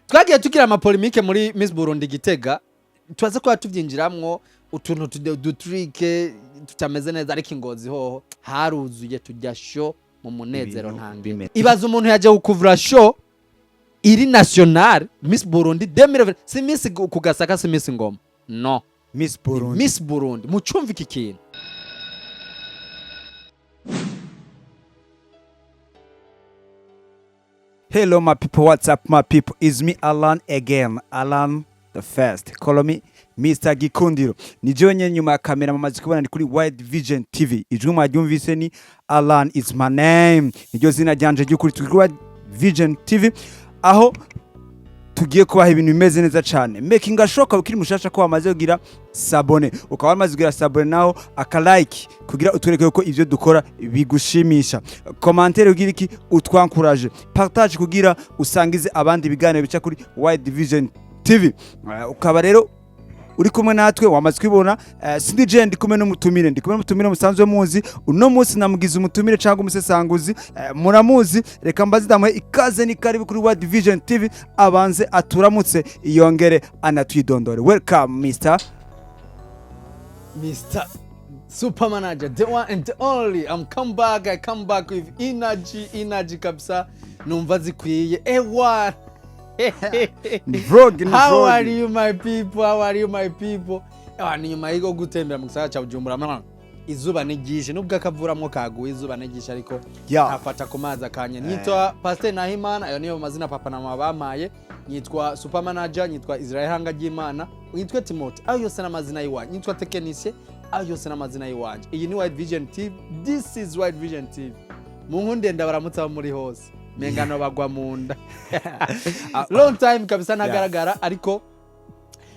twagiye tukira ama polemique muri Miss Burundi Gitega twaze ko tuvyinjiramwo utuntu dutrike tutameze neza ariko ingozi hoho haruzuye tujya show mu munezero ntangire ibaza umuntu yaje gukuvura show iri national Miss Burundi 2020 si Miss kugasaka si Miss ngoma no Miss Burundi mucumva iki kintu. Hello my people, what's up my people? It's me Alan again. Alan the first. Call me Mr. Gikundiro. Ni jewe nyuma ya kamera mamaze kubona ni kuri Wide Vision TV. Ijwi mwaryumvise ni Alan is my name. Niryo zina ryanje ry'ukuri kuri Wide Vision TV. Aho tugiye kubaha ibintu bimeze neza cyane. Making a shock ukiri mushasha ko wamaze kugira sabone. Ukaba wamaze kugira sabone naho aka like kugira utwereke ko ivyo dukora bigushimisha. Commentaire ugira iki utwankuraje. Partage kugira usangize abandi biganiro bica kuri Wide Vision TV. Ukaba rero uri kumwe natwe wamaze kwibona sindi je ndi kumwe n'umutumire musanzwe muzi uno munsi namugize umutumire cyangwa umusesanguzi muramuzi reka mbazi damwe ikaze ni karibu kuri Wide Vision TV abanze aturamutse iyongere anatwidondore. Welcome Mr. Super Manager, the one and the only. I come back with energy kabisa numva zikwiye ewa. How are you my people? Ni nyuma yigo gutembera mu gisagara cya Bujumbura mwana izuba nigishe nubwo akavuramwo kaguye izuba nigishe ariko afata ku mazi akanya. Nitwa Pastor Nahimana, ayo niyo mazina papa na mama bamaye. Nitwa Super Manager, nitwa Israel Hanga Gimana, nitwa Timothy. Ayo yose na mazina yiwanje. Nitwa Technicien, ayo yose na mazina yiwanje. Iyi ni Wide Vision TV. This is Wide Vision TV. Munkunde ndabaramutsa muri hose. Mengano bagwa munda. Long time kabisa nagaragara ariko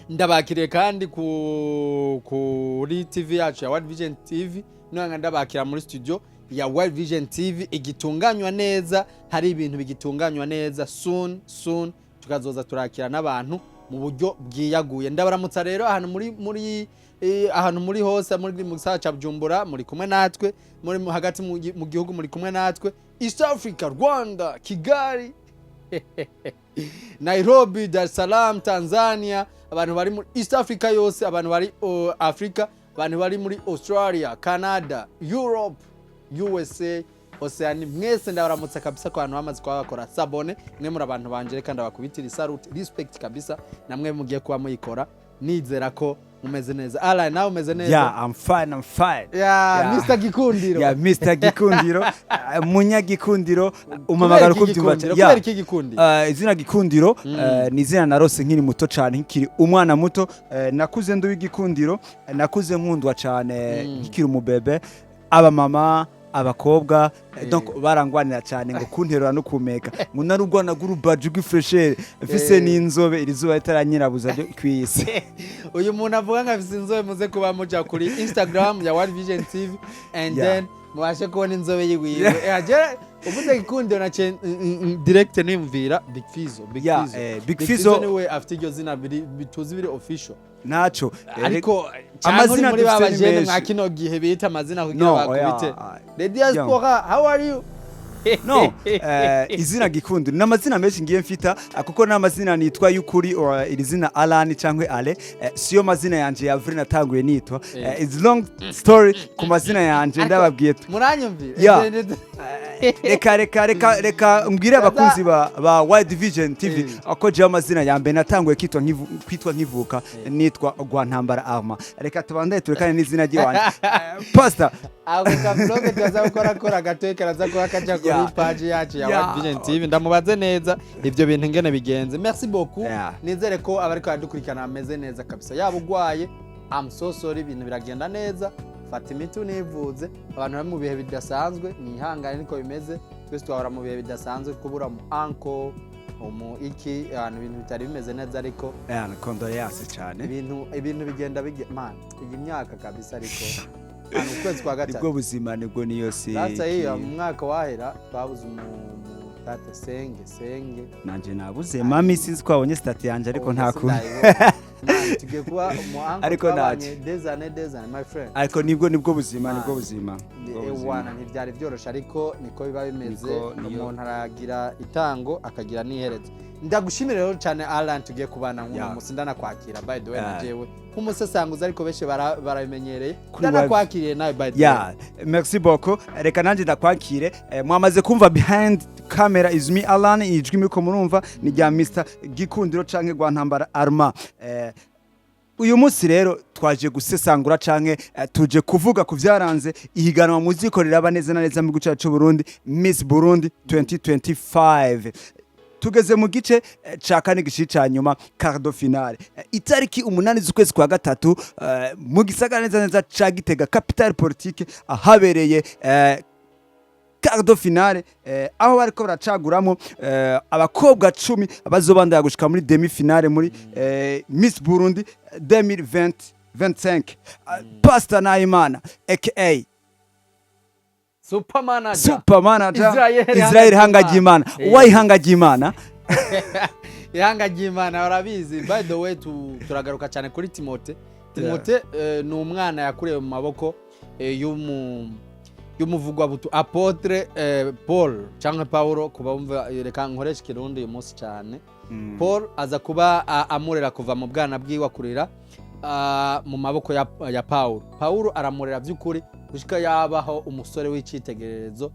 ndabakiriye kandi kuri TV yacu ya Wide Vision TV nanga ndabakira muri studio ya Wide Vision TV igitunganywa neza, hari ibintu bigitunganywa neza soon tukazoza turakira n'abantu mu buryo bwiyaguye. Ndabaramutsa rero ahantu muri hose muri mu gisagara cya Bujumbura muri kumwe natwe, muri hagati mu gihugu muri kumwe natwe, East Africa, Rwanda, Kigali, Nairobi, Dar es Salaam, Tanzania, abantu bari muri East Africa yose, abantu bari Africa, abantu bari muri Australia, Canada, Europe, USA, Oceania. Mwese ndabaramutsa kabisa kwa bantu bamaze kwa bakora sabone, mwe muri abantu banje kandi abakubitira salute, respect kabisa namwe mugiye kuba muyikora. Nizera ko umeze neza. Ala nawe umeze neza? Yeah, I'm fine. Yeah. Mr. Gikundiro. Yeah, Mr. Gikundiro. Munya Gikundiro umamagara ko byubatse. Yeah. Iki Gikundiro? Izina Gikundiro ni izina narose nkiri muto cyane nkiri umwana muto. Nakuze ndu w'Igikundiro, nakuze nkundwa cyane nkiri umubebe. Aba mama abakobwa donc barangwanira cyane ngo kunterura no kumeka ngo narugwana gurubaje gwifreshere mfise n'inzobe irizuba itaranyirabuza byo kwisi. Uyu muntu avuga ngo afise inzobe muze kuba muja kuri Instagram ya Wide Vision TV and then mwashe kubona inzobe yiwiwe. Uvuze Gikundiro na direct nimvira Bikwiye niwe afite iryo zina bituzi biri official nacho ariko amazina muri babajene mwa kino gihe bita amazina kugira bakubite the diaspora. How are you? No, izina Gikundiro n'amazina menshi ngiye mfita kuko n'amazina nitwa y'ukuri iri zina Alan cyangwe Ale siyo mazina yanje ya vrina tanguye nitwa. It's long story ku mazina yanje ndababwiye muranyumvira. Reka mbwire abakunzi ba Wide Vision TV ako je amazina yambe natanguye kwitwa nkivuka nitwa Gwantambara Arma. Reka tubandaye turekane n'izina ry'wanje Pastor ako ka vlog tuza gukora gatwekera za kwa kaja kuri page yacu ya Wide Vision TV. Ndamubaze neza ivyo bintu ngene bigenze. Merci beaucoup. Nizere ko abariko adukurikana ameze neza kabisa. Yaba ugwaye I'm so sorry ibintu biragenda neza. Fata imiti univuze. Abantu bari mu bihe bidasanzwe nihangane niko bimeze. Twese twahora mu bihe bidasanzwe kubura mu uncle iki ibintu bitari bimeze neza ariko condoleance cyane. Ibintu bigenda man iyi myaka kabisa ariko ukwezi kwa gatatu nibwo buzima nibwo niyo si mu mwaka wahera babuze tate senge nanje nabuze mami sinzi ko abonye stat yanje ariko ntakuri tugiye kuba mu uncle ariko naje dezane my friend ariko nibwo buzima ewana ntivyari byorosha ariko niko biba bimeze umuntu aragira itango akagira n'iherezo ndagushimira rero cyane Alan tugiye kubana nk'uno musi ndanakwakira by the way najewe nk'umusesanguzi ariko beshe barabimenyereye ndanakwakiriye nawe by the way merci beaucoup reka nanje ndakwakire mwamaze kumva behind camera is me Alan ijwi miko murumva ni rya Mr Gikundiro canke gwa ntambara Arma uyu munsi rero twaje gusesangura canke tuje kuvuga ku vyaranze ihiganwa muziko riraba neza na neza mu gice cyo Burundi Miss Burundi 2025 tugeze mu gice ca kane gica nyuma quart de finale itariki 8 z'ukwezi kwa gatatu mu gisagara neza neza ca Gitega capital politique ahabereye quart de finale aho bariko baracaguramo abakobwa 10 bazobandaya gushika muri demi finale muri Miss Burundi 2025 Pastor Naimana aka Super manager Israel Hangagimana why Hangagimana Hangagimana urabizi by the way turagaruka cyane kuri Timote ni umwana yakurewe mu maboko y'umuvugwa butu apotre Paul cyangwa Paulo kuba umva reka nkoresha kirundi uyu munsi cyane Paul aza kuba amurera kuva mu bwana bwiwa kurira mu maboko ya Paulo aramurera by'ukuri gushika yabaho umusore w'icitegererezo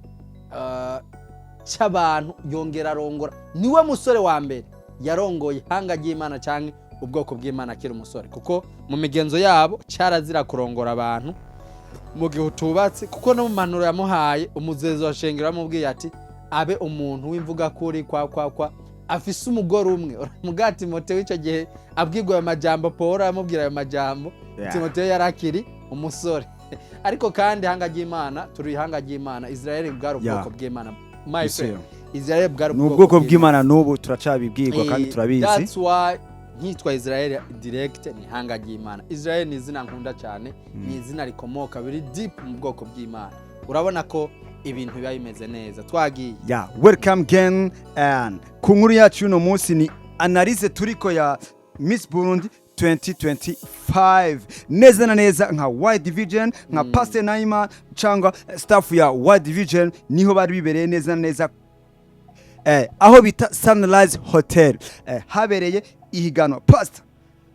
cy'abantu yongera arongora niwe musore wa mbere yarongoye Hangagimana cyangwa ubwoko bw'Imana akiri umusore kuko mu migenzo yabo cyarazira kurongora abantu mu gihe utubatse kuko no mu manuro yamuhaye umuzezo washengera mubwiye ati abe umuntu w'imvuga kuri kwa afise umugore umwe mugati Timote w'ico gihe abwirwa amajambo Paul amubwira ayo majambo Timote yarakiri umusore ariko kandi Hangagimana turi Hangagimana Israel bwari ubwoko bw'Imana my friend Israel bwari ubwoko bw'Imana n'ubu turacabibwirwa kandi turabizi that's why nkitwa Israel direct ni Hangagimana Israel ni izina nkunda cyane ni izina rikomoka biri deep mu bwoko bw'Imana urabona ko ibintu biba bimeze neza twagiye welcome again and ku nkuru yacu uno munsi ni analyse turiko ya Miss Burundi 2025 neza na neza nka Y Division nka Pastor Naima cyangwa staff ya Y Division niho bari bibereye neza na neza aho bita Sunrise Hotel habereye ihiganwa Pastor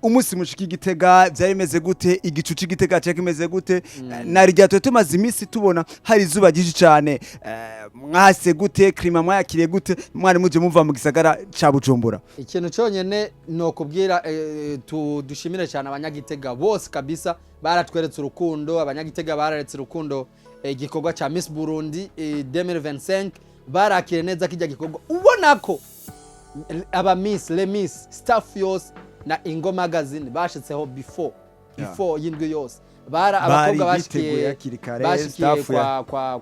umusi mushiki Gitega byari bimeze gute igicuci Gitega cyake imeze gute nari ryato tumaze imisi tubona hari izuba gishi cyane mwase gute klima mwayakiriye gute mwari muje muva mu gisagara ca Bujumbura ikintu cyonyene no kubwira dushimire cyane abanyagitega bose kabisa baratweretse urukundo abanyagitega bararetse urukundo igikorwa ca Miss Burundi 2025 barakire neza kijya gikorwa ubona ko aba Miss le Miss staff yose na Ingo magazine bashitseho before yindwi yose abakobwa bashikiye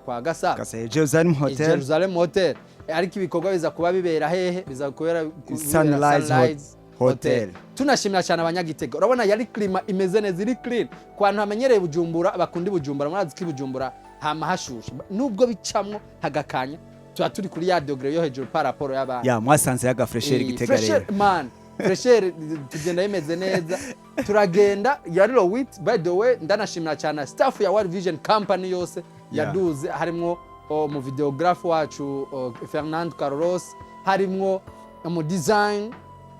kwa Gasa Jerusalem Hotel ariko ibikorwa biza kuba bibera hehe biza kubera Sunrise Hotel tunashimira cyane abanyagitega urabona yari klima imeze neza iri clean kwantu hamenyereye Bujumbura bakundi Bujumbura murazi ki Bujumbura hama hashushe nubwo bicamwo hagakanya tuba turi kuri ya degree yo hejuru par rapport y'abana mwasanze yaga fresher Gitega rero man fresher tugenda yimeze neza turagenda yariro wit by the way ndanashimira cyane staff ya World Vision Company yose yaduze harimo mu videographe wacu Fernando Carlos harimo mu design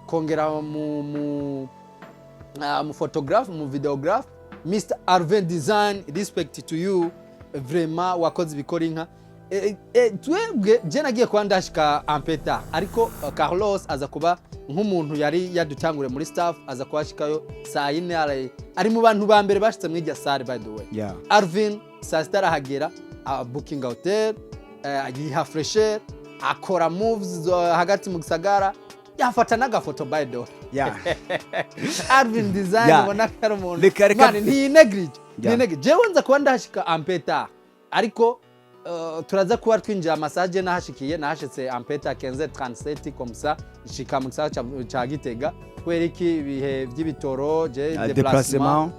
kongera mu photographe mu videographe Mr. Arven Design respect to you vraiment wakoze bikora inka twebwe je nagiye kwandashika ampeta ariko Carlos aza kuba nk'umuntu yari yadutangure muri staff aza kwashikayo saa 4 ari mu bantu ba mbere bashitse mw'ijya sare by the way Arvin saa 6 arahagera booking hotel yiha fresher akora moves hagati mu gisagara yafata n'agafoto by the way Arvin Design ubona ko ari umuntu mani ni neglige jewe nza kuba ndashika ampeta ariko turaza kuba twinjira massage nahashikiye nahashitse ampeta 15:37 comme ça shika mu gisagara ca Gitega kwereki ibihe by'ibitoro je déplacement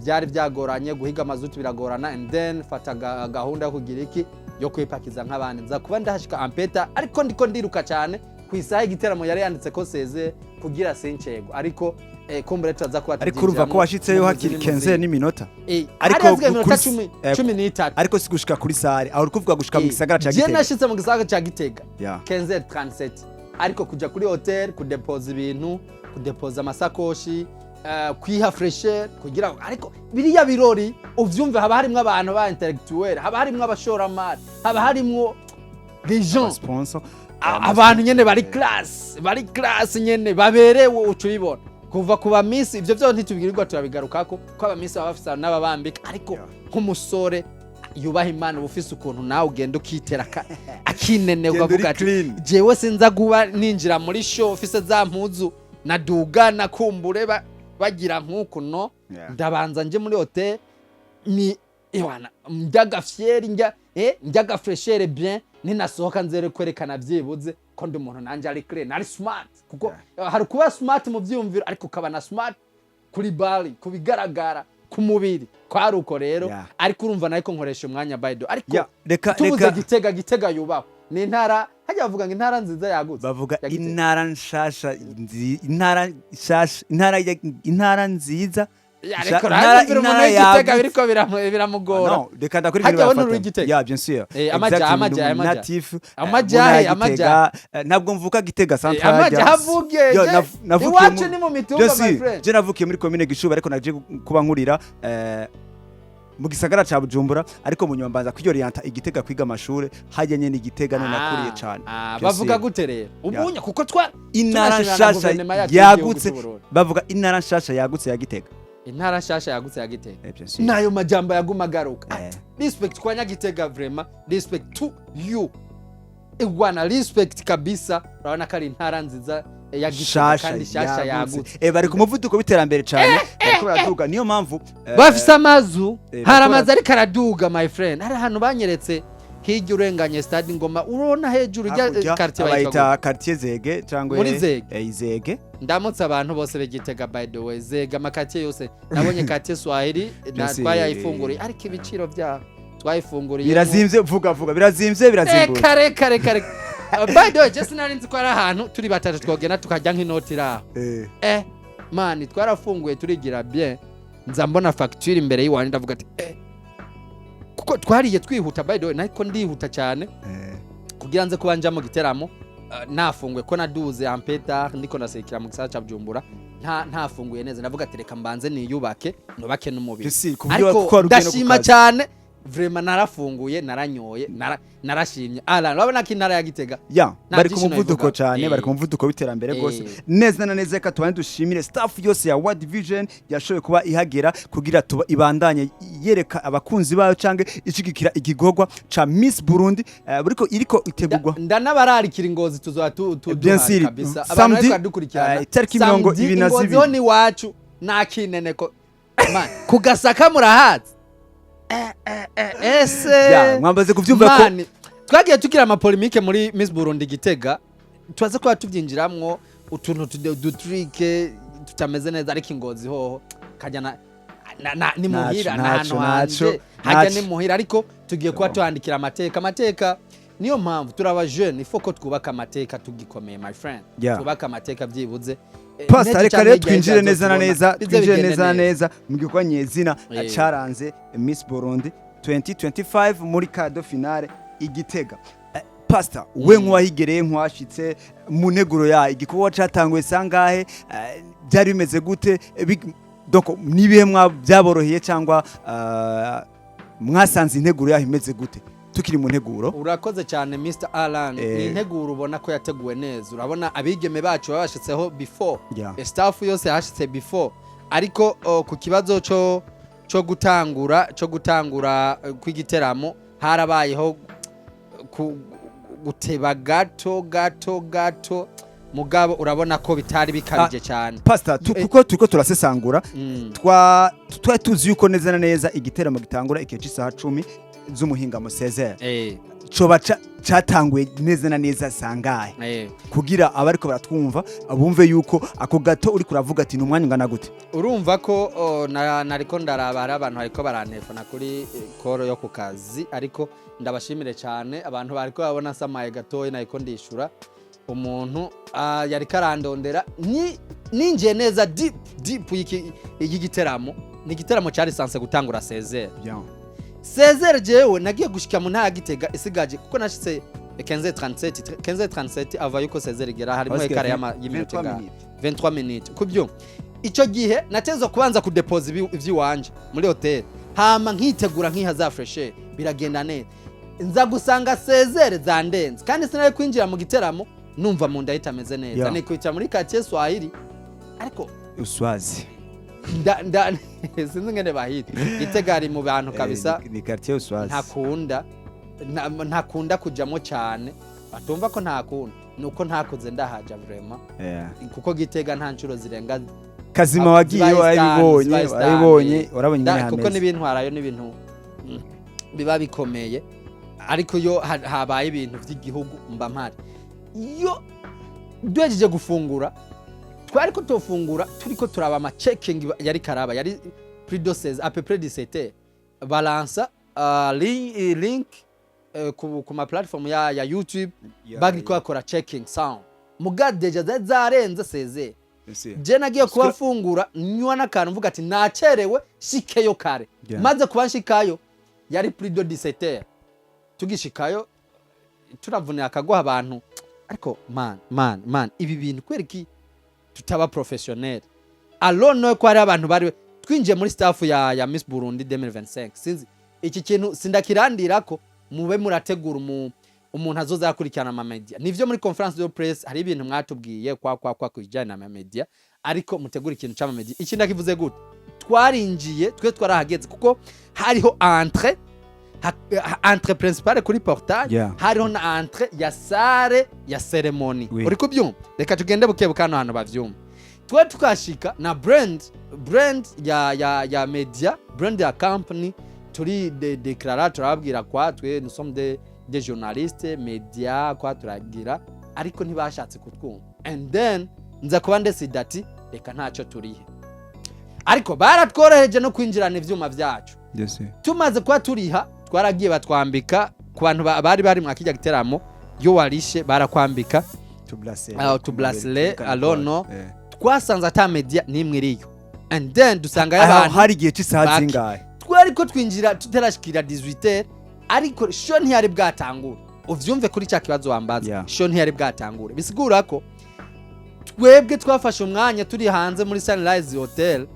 byari byagoranye guhiga amazuti biragorana and then fata gahunda yo kugira iki yo kwipakiza nk'abandi nza kuba ndahashika ampeta ariko ndiko ndiruka cyane kwisaha igiteramo yari yanditse ko seze kugira sencego ariko kumbure tuza kuba ariko urumva ko washitseyo hakiri 15 n'iminota ariko kuri 13 ariko sigushika kuri sare aho kuvuga gushika mu gisagara ca Gitega je nashitse mu gisagara ca Gitega 15:37 ariko kuja kuri hotel kudepoza ibintu kudepoza amasakoshi kwiha fresher kugira ariko biriya birori uvyumve haba harimwe abantu ba intellectuel haba harimwe abashoramari haba harimwe des gens sponsor abantu nyene bari class nyene baberewe ucubibona kuva kuba miss ivyo byo ntitubigirirwa turabigarukako ko aba miss baba bafisa n'ababambika ariko nk'umusore yubaha Imana ubufise ukuntu nawe ugenda ukitera akinene ukavuga ati jewe sinza guba ninjira muri show ufise za mpuzu naduga nakumbure bagira nkuko no ndabanza nje muri hotel ni iwana ndyaga fieri ndyaga fresher bien ninasohoka nzere kwerekana byibuze ko ndi umuntu nanje ari clean ari smart kuko hari kuba smart mu byumviro ariko ukaba na smart kuri bali kubigaragara ku mubiri kwari uko rero ariko urumva nayo ko nkoresha umwanya baido ariko tubuze Gitega yubaho ni intara hajya bavuga ngo intara nziza yagutse bavuga intara nshasha intara nziza ariko rero umuntu w'Igitega biriko biramugora reka ndakuri bafata bien sûr amajahe ntabwo mvuka Gitega central amajahavuge iwacu ni mu mitumba my friend je navukiye muri commune Gishuba ariko naje kuba nkurira mu gisagara ca Bujumbura ariko munyuma mbanza kwiyorienta Igitega kwiga amashure hajyanye ni Gitega no nakuriye cyane bavuga gute rero ubunya kuko intara nshasha yagutse bavuga intara nshasha yagutse ya Gitega intara nshasha yagutse ya Gitega nayo majambo yaguma garuka respect kwa Nyagitega vraiment respect to you igwana respect kabisa urabona kari intara nziza ya Gitega kandi shasha yagutse bari ku muvuduko biterambere cyane ariko baraduga niyo mpamvu bafise amazu hari amazu ari karaduga my friend hari hano banyeretse hirya urenganye stade Ngoma urona hejuru ya quartier bayita quartier Zege cyangwa Zege ndamutse abantu bose begitega by the way Zege amakatiye yose nabonye quartier Swahili twayifunguriye ariko ibiciro bya twayifunguriye birazimvye vuga birazimvye kare by the way just narinzi ko ari ahantu turi batatu twogena tukajya nk'inoti raho man twarafunguye turigira bien nza mbona facture imbere yiwanje ndavuga ati kuko twariye twihuta by the way nako ndihuta cyane kugira nze kubanja mu giteramo nafunguye ko naduze ampeta ndiko nasekira mu gisagara ca Bujumbura ntafunguye neza ndavuga ati reka mbanze niyubake nubake n'umubiri ariko ndashima cyane vraiment narafunguye naranyoye narashimye urabona ko intara ya Gitega bari ku muvuduko cyane bari ku muvuduko biterambere rwose neza na neza ka tubane dushimire staff yose ya World Vision yashoboye kuba ihagera kugira tuba ibandanye yereka abakunzi bayo canke ishigikira igigogwa ca Miss Burundi iriko itegurwa ndanabararikira ingozi tuzoba kabisa abantu ariko dukurikirana tariki 22 ingozi ni wacu nakineneko man kugasaka murahazi mwambaze kuvyumva ko twagiye tukira amapolemike muri Miss Burundi Gitega twaze kwa tuvyinjiramwo utuntu dutrike tutameze neza ariko ingozi hoho kajya ni muhira nahantu hanje hajya ni muhira ariko tugiye kuba twandikira amateka niyo mpamvu turaba jeune ifo ko twubaka amateka tugikomeye my friend twubaka amateka byibuze Pastor reka twinjire neza neza mu gikwanye izina caranze Miss Burundi 2025 muri kado finale Igitega. Pastor we nkwahigereye nkwashitse mu neguro ya igikuba catanguye sangahe byari bimeze gute donc nibihe byaboroheye cyangwa mwasanze integuro ya imeze gute tukiri mu nteguro urakoze cyane Mr Alan integuro ubona ko yateguwe neza urabona abigeme bacu babashitseho before staff yose yashitse before ariko ku kibazo cyo gutangura kw'igiteramo harabayeho guteba gato mugabo urabona ko bitari bikabije cyane Pastor kuko tuko turasesangura twa tuzi yuko neza na neza igiteramo gitangura ikice isaha 10 z'umuhinga mu Cesare coba catanguye neza na neza sangahe kugira abariko baratwumva abumve yuko ako gato uri kuravuga ati numwanya ngana gute urumva ko nariko ndaraba hari abantu bariko barantefona kuri koro yo ku kazi ariko ndabashimire cyane abantu bariko babona samaye gatoye nariko ndishura umuntu yari karandondera ninjiye neza deep y'iki giteramo ni igiteramo cyari sanse gutangura 16h 16h jewe nagiye gushika mu ntara Gitega isigaje kuko nashitse 15:37 ava yuko 16h igera harimo ekara y'iminota 23 minutes kubyo ico gihe natezo kubanza kudepoza ivy'iwanje muri hotel hama nkitegura nkihaza fresher biragenda neza nza gusanga 16h zandenze kandi sinaye kwinjira mu giteramo numva mu ndahita ameze neza nikwica muri quartier Swahili ariko Uswazi sinzi ngene bahita Gitega ari mu bantu kabisa ni quartier Uswazi ntakunda kujamo cyane batumva ko ntakunda nuko ntakoze ndahaja vraiment kuko Gitega nta ncuro zirenga kazima wagiye wayibonye urabonye nyine hameze kuko nibintwarayo n'ibintu biba bikomeye ariko yo habaye ibintu by'igihugu mba mpari yo duhejeje gufungura twari ko tofungura turiko turaba ama checking yari karaba yari pre-doses à peu près 17h balance link ku ma platform ya YouTube bagi ko akora checking sound mugadeje zarenze 16h je nagiye kubafungura nywa nakantu mvuga ati nacerewe shikeyo kare maze kubanshikayo yari pre-do 17h tugishikayo turavunira akagoha abantu ariko man ibi bintu kwereki tutaba professionnel alone ko ari abantu bari twinjiye muri staff ya Miss Burundi 2025 sinzi iki kintu sindakirandira ko mube murategura umuntu azoza akurikirana ama media nivyo muri conference de presse hari ibintu mwatubwiye kwa kujyana na media ariko mutegura ikintu cy'ama media iki ndakivuze gute twarinjiye twe twarahageze kuko hariho entrée principale kuri portail hariho na entrée ya salle ya ceremony uri kubyumva reka tugende bukebukano hano bavyumva twe tukashika na brand ya media brand ya company turi declarer turabwira kwa twe nous sommes des journalistes media kwa turagira ariko ntibashatse kutwumva and then nza kuba ndesidati reka ntacyo turihe ariko baratworoheje no kwinjirana ivyuma vyacu tumaze kwa turiha twaragiye batwambika ku bantu bari mu akijya giteramo yo warishe barakwambika to blasle alono twasanze ata media nimwe iriyo and then dusanga y'abantu hari gihe cy'isaha zingahe twari ko twinjira tuterashikira 18h ariko sho ntiyari bwatangura uvyumve kuri cya kibazo wambaza sho ntiyari bwatangura bisigura ko twebwe twafashe umwanya turi hanze muri Sunrise Hotel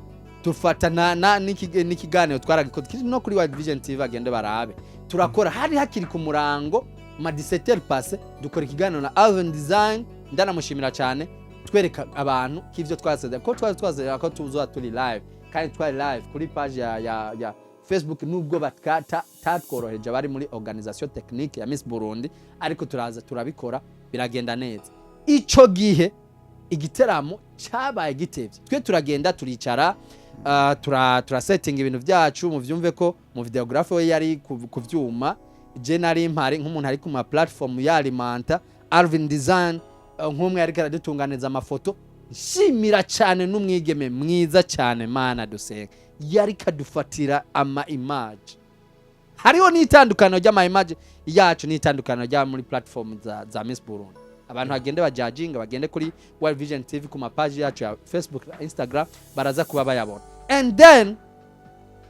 tufatana n'ikiganiro twaragikoze kiri no kuri Wide Vision TV agende barabe turakora hari hakiri ku murango ma 17h passe dukora ikiganiro na Alvin Design ndanamushimira cyane twereka abantu k'ivyo twaseze ko twazera ko tuzoa turi live kandi twari live kuri page ya Facebook nubwo batkata tatworoheje bari muri organisation technique ya Miss Burundi ariko turaza turabikora biragenda neza ico gihe igiteramo cyabaye gitevye twe turagenda turicara tura setting ibintu byacu mu vyumve ko mu videographe we yari kuvyuma je nari impare nk'umuntu ari ku ma platform ya Alimenta Alvin Design nk'umwe yari karadutunganiza amafoto shimira cyane n'umwigeme mwiza cyane mana duseka yari kadufatira ama image hariho n'itandukano ry'ama image yacu n'itandukano rya muri platform za Miss Burundi abantu bagende bajajinga bagende kuri World Vision TV ku mapage yacu ya Facebook na Instagram baraza kuba bayabona and then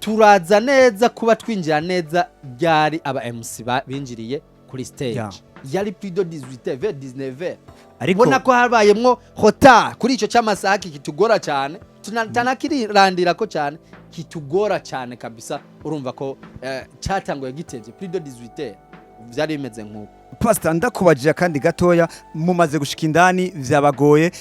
turaza neza kuba twinjira neza byari aba MC binjiriye kuri stage yari pido 18h 19h ariko bona ko habayemwo hota kuri ico cy'amasaha kitugora cyane tunatanakirirandira ko cyane kitugora cyane kabisa urumva ko cyatanguye gitevye pido 18h vyari bimeze nk'uko Pastor ndakubajije kandi gatoya mumaze gushika indani vyabagoye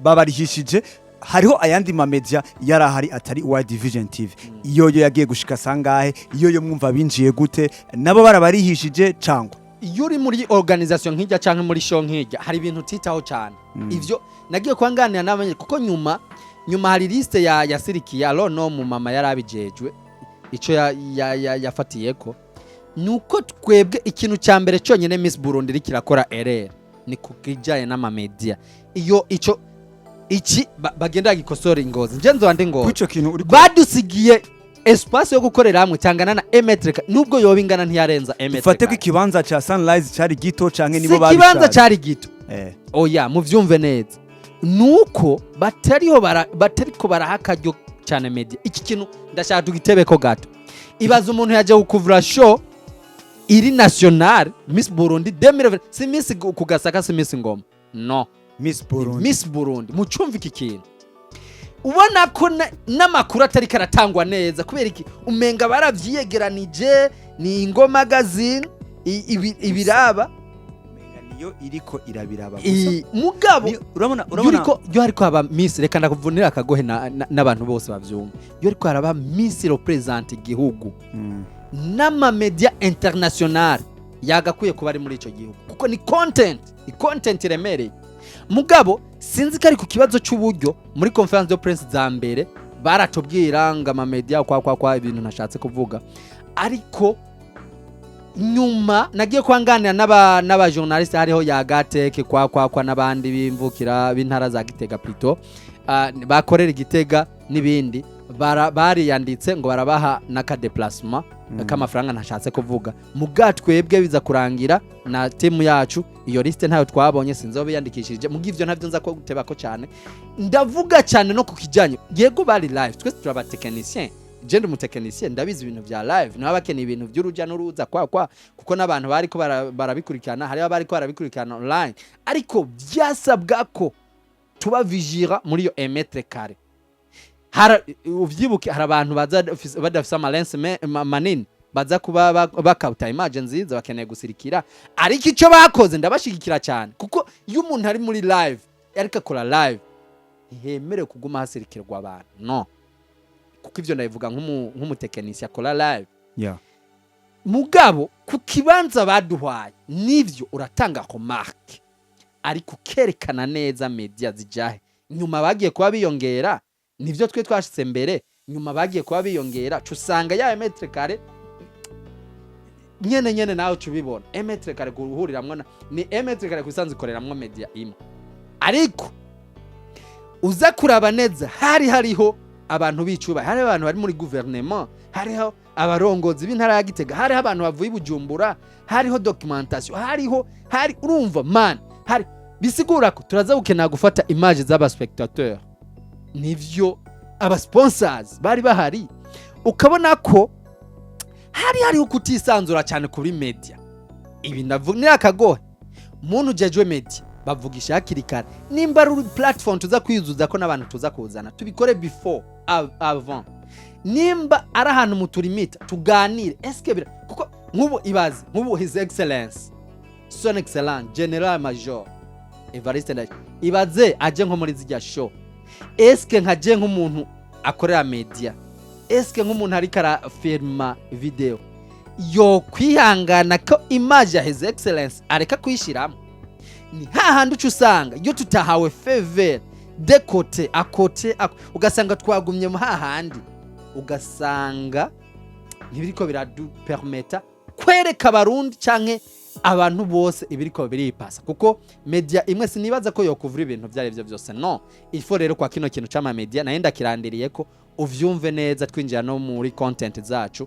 babarihishije hariho ayandi ma media yarahari atari Wide Vision TV iyo yagiye gushika sangahe iyo mwumva binjiye gute nabo barabarihishije cangwa yuri muri organisation nkijya canke muri show nkijya hari ibintu titaho cyane ivyo nagiye kwanganira namenye kuko nyuma hari liste ya Sirikiya no mu mama yarabijejwe ico yafatiyeko nuko twebwe ikintu cya mbere cyonyine Miss Burundi rikirakora erreur ni kukijaye n'ama media iyo iki bagenda gikosora ingozi nje nzwande ngo kwico kintu badusigiye espace yo gukorera hamwe cyangana na emetre nubwo yoba ingana ntiyarenza emetre dufate ko ikibanza ca Sunrise cari gito canke nibo babishaje ikibanza cari gito oya muvyumve neza nuko batariko barahakaryo cyane media iki kintu ndashaka tugitebeko gato ibaza umuntu yaje gukuvura show iri national Miss Burundi 2020 si Miss kugasaka si Miss ngoma no Miss Burundi mucumva iki kintu ubona ko n'amakuru atari karatangwa neza kubera iki umenga baravyiyegeranije ni Ngo magazine ibiraba niyo iriko irabiraba gusa mugabo urabona yo ariko aba Miss reka ndakuvunira akagohe n'abantu bose bavyumva yo ariko araba Miss represent igihugu n'ama media international yagakuye kuba ari muri ico gihugu kuko ni content iremereye mugabo sinzi ko ari ku kibazo cy'uburyo muri conference de presse za mbere baratubwira ngo ama media kwa ibintu nashatse kuvuga ariko nyuma nagiye kwanganira n'aba journalist hariho yagateke kwa nabandi bimvukira b'intara za Gitega plutôt bakorera Gitega nibindi bari yanditse ngo barabaha naka déplacement k'amafaranga nashatse kuvuga mugatwebwe biza kurangira na team yacu iyo liste ntayo twabonye sinzobe yandikishije mugivyo ntavyo nza ko gutebako cyane ndavuga cyane no kukijanye yego bari live twese turaba technicien je ndi umutekinicien ndabizi ibintu vya live naho bakene ibintu by'uruja n'uruza kuko n'abantu bariko barabikurikirana hari bariko barabikurikirana online ariko byasabwa ko tuba vigira muri yo emetre kare uvyibuke hari abantu badafise amalense manini baza kuba bakauta image nziza bakeneye gusirikira ariko icyo bakoze ndabashigikira cyane kuko iyo umuntu ari muri live ariko akora live ntihemere kuguma hasirikirwa abantu no kuko ivyo ndabivuga nk'umutekinisi akora live mugabo ku kibanza baduhaye nivyo uratanga remarque ariko kerekana neza media zijahe nyuma bagiye kuba biyongera nivyo twe twashitse mbere nyuma bagiye kuba biyongera cusanga ya emetre kare nyene nawe cubibona emetre kare guhuriramwe ni emetre kare kusanzwe koreramwe media imwe ariko uza kuraba neza hariho abantu bicuba hari abantu bari muri gouvernement hariho abarongozi b'intara ya Gitega hariho abantu bavuye Bujumbura hariho documentation hari urumva man hari bisigura ko turaza gukena gufata image z'aba spectateurs nivyo aba sponsors bari bahari ukabona ko hariho kutisanzura cyane kuri media ibi ndavuga akagohe muntu jejwe media bavugisha hakirikana nimba ari platform tuza kwizuza ko n'abantu tuza kuzana tubikore before avant nimba ari ahantu muturimita tuganire eske kuko nk'ubu ibaze nk'ubu his excellence son excellence general major Evariste Ndayishimiye ibaze aje nko muri zijya show eske nkaje nk'umuntu akorera media eske nk'umuntu ari kara filma video yo kwihangana ko image ya his excellence areka kwishiramo ni hahandi ucusanga yo tutahawe favor de côté à côté ugasanga twagumye mu hahandi ugasanga ntibiriko biradu permeta kwereka abarundi canke abantu bose ibiriko biripasa kuko media imwe sinibaza ko yokuvura ibintu byari byo byose no ifo rero kwa kino kintu cyama media nayenda kirandiriye ko uvyumve neza twinjira no muri content zacu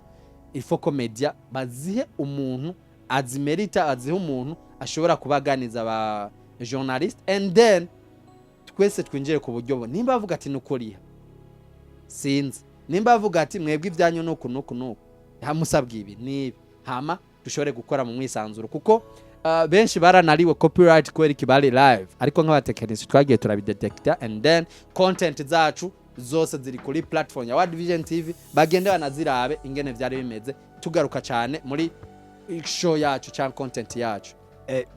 ifo ko media bazihe umuntu azimerita azihe umuntu ashobora kubaganiza aba journalist and then twese twinjire ku buryo nimba bavuga ati nukuriha sinzi nimba bavuga ati mwebwe ibyanyu nuku hamusabwe ibi nibi hama dushobore gukora mu mwisanzuro kuko benshi baranariwe copyright kweri kibali live ariko nk'abatekinisi twagiye turabidetecta and then content zacu zose ziri kuri platform ya World Vision TV bagende banazirabe ingene byari bimeze tugaruka cyane muri show yacu cyangwa content yacu.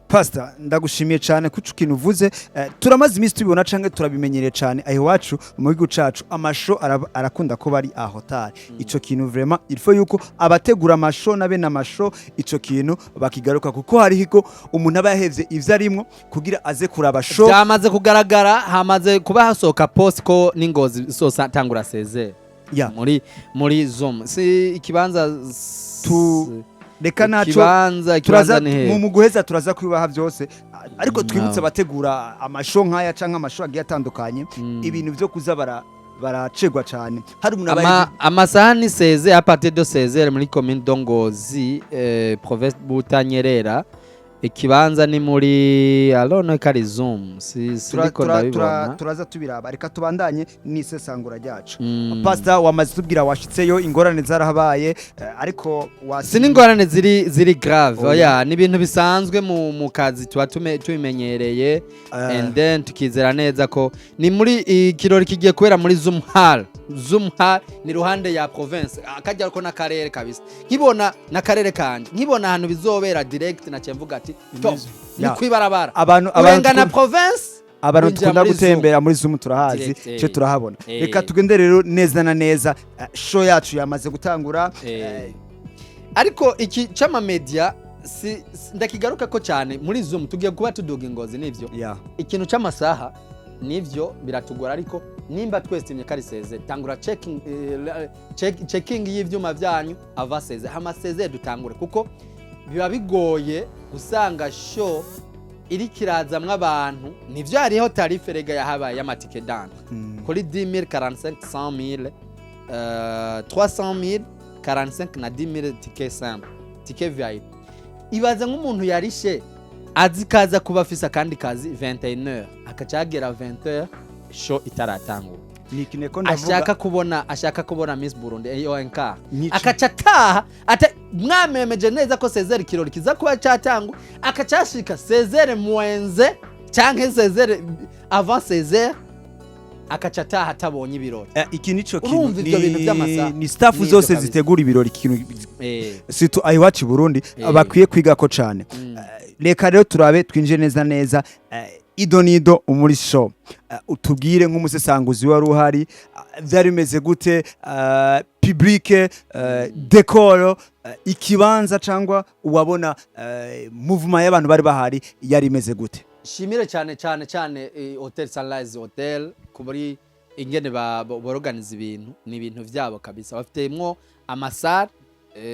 Pastor ndagushimiye cyane kuco kintu uvuze turamaze imisi tubibona canke turabimenyereye cyane aho wacu mu gihugu cacu amasho arakunda ko bari ahotari ico kintu vraiment il faut yuko abategura amasho nabe namasho ico kintu bakigaruka kuko hari hiko umuntu abahevye ivyo arimwo kugira aze kuraba show byamaze kugaragara hamaze kuba hasoka post ko n'ingozi sosa tangura seze muri Zoom si ikibanza reka naco turaza mu guheza turaza kwibaha byose ariko twibutse abategura amasho nkaya canke amasho agiye atandukanye ibintu byo kuza baracegwa cyane hari umuntu amasaha ni 16 à partir de 16h muri commune Dongozi province Butanyerera ikibanza ni muri alone kari zoom siriko ndabibona turaza tubiraba reka tubandanye n'isesangura ryacu pastor wamaze tubwira washitseyo ingorane zarahabaye ariko sini ingorane ziri grave oya ni ibintu bisanzwe mu kazi tuba tubimenyereye and then tukizera neza ko ni muri ikirori kigiye kubera muri zoom hall ni ruhande ya province akajya ko nakarere kabisa nkibona nakarere kanje nkibona ahantu bizobera direct na cemvuga ati to ni kwibarabara abantu na province abantu tukunda gutembera muri zoom turahazi cyo turahabona reka tugende rero neza na neza show yacu yamaze gutangura ariko iki chama media ndakigaruka ko cyane muri zoom tugiye kuba tuduga ingozi nivyo ikintu cy'amasaha nivyo biratugora ariko nimba twese imyaka 16 tangura checking y'ivyuma byanyu ava 16 hama 16 dutangure kuko biba bigoye gusanga show iri kirazamwe abantu nivyo hariho tarife rega yahabaye y'amatike dan kuri 10000 45 100000 300000 45 na 10000 ticket simple ticket Vyari ibaza nk'umuntu yarishe azikaza kuba afisa kandi kazi 21h akacagera 20h show itaratangura nikineko ndavuga ashaka kubona Miss Burundi ONK akacataha ata mwamemeje neza ko Cesar kirori kiza kuba cyatangu akacashika Cesar mwenze canke Cesar avant Cesar akacataha atabonye ibirori iki nico kintu ni staff zose zitegura ibirori kintu situ ayiwacu Burundi bakwiye kwiga ko cyane reka rero turabe twinje neza idonido umuri show utubwire nk'umusesanguzi wari uhari byari bimeze gute public decor ikibanza cyangwa uwabona movement y'abantu bari bahari yari imeze gute shimire cyane Hotel Sunrise Hotel kuburi ingene borganiza ibintu ni ibintu byabo kabisa bafitemo amasare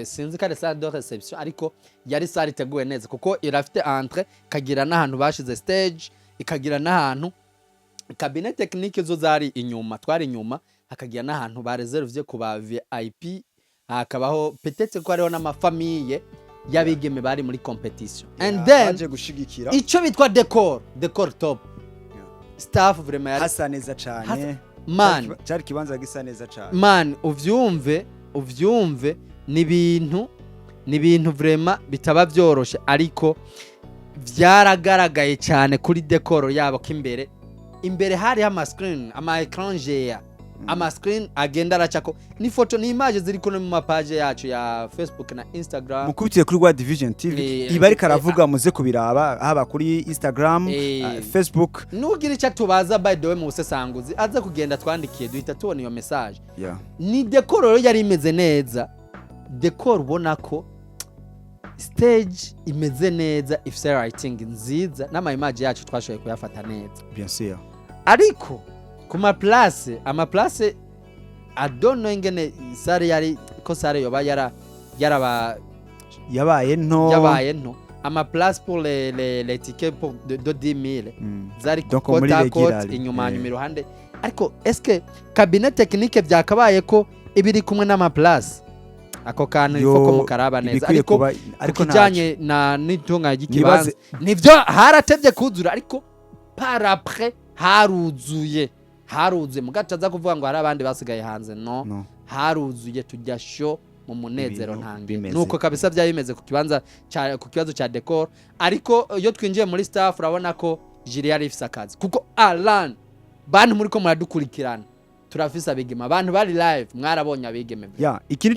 sinzi kare salle de reception ariko yari salle iteguwe neza kuko irafite entrée kagira n'ahantu bashize stage ikagira n'ahantu cabinet technique zo zari inyuma twari inyuma hakagira n'ahantu ba reserve ku ba VIP hakabaho peut-être ko ariho n'amafamille yabigeme bari muri competition and then gushigikira ico bitwa decor top staff vraiment hasa neza cyane man cyari kibanza gisa neza cyane man uvyumve ni ibintu vraiment bitaba byoroshe ariko vyaragaragaye cyane kuri decor yabo kimbere hari ama ecran géant ama screen agenda aracako ni photo ni image ziri kuno mu mapage yacu ya Facebook na Instagram mukubitiye kuri World Vision TV ibari karavuga muze kubiraba haba kuri Instagram Facebook nugira icyo tubaza by the way mu busesanguzi aza kugenda twandikiye duhita tubona iyo message ni decor yari imeze neza decor ubona ko stage imeze neza ifise lighting nziza n'ama image yacu twashoboye kuyafata neza bien sûr ariko kuma ama place adono ingene sare yari ko sare yoba yabaye nto ama place pour les tickets pour de 10000 zari côte inyuma iruhande ariko est-ce que cabinet technique byakabaye ko ibiri kumwe n'ama place ako kantu ifoko mukaraba neza ariko kijanye na nitunga y'ikibanza nivyo haratevye kuzura ariko par après haruzuye mugacaza kuvuga ngo hari abandi basigaye hanze no haruzuye tujya show mu munezero ntange nuko kabisa byari bimeze ku kibazo cya decor ariko iyo twinjiye muri staff urabona ko jiri yari ifise akazi kuko Alan bantu muri ko muradukurikirana turafise abigema abantu bari live mwarabonye abigeme iki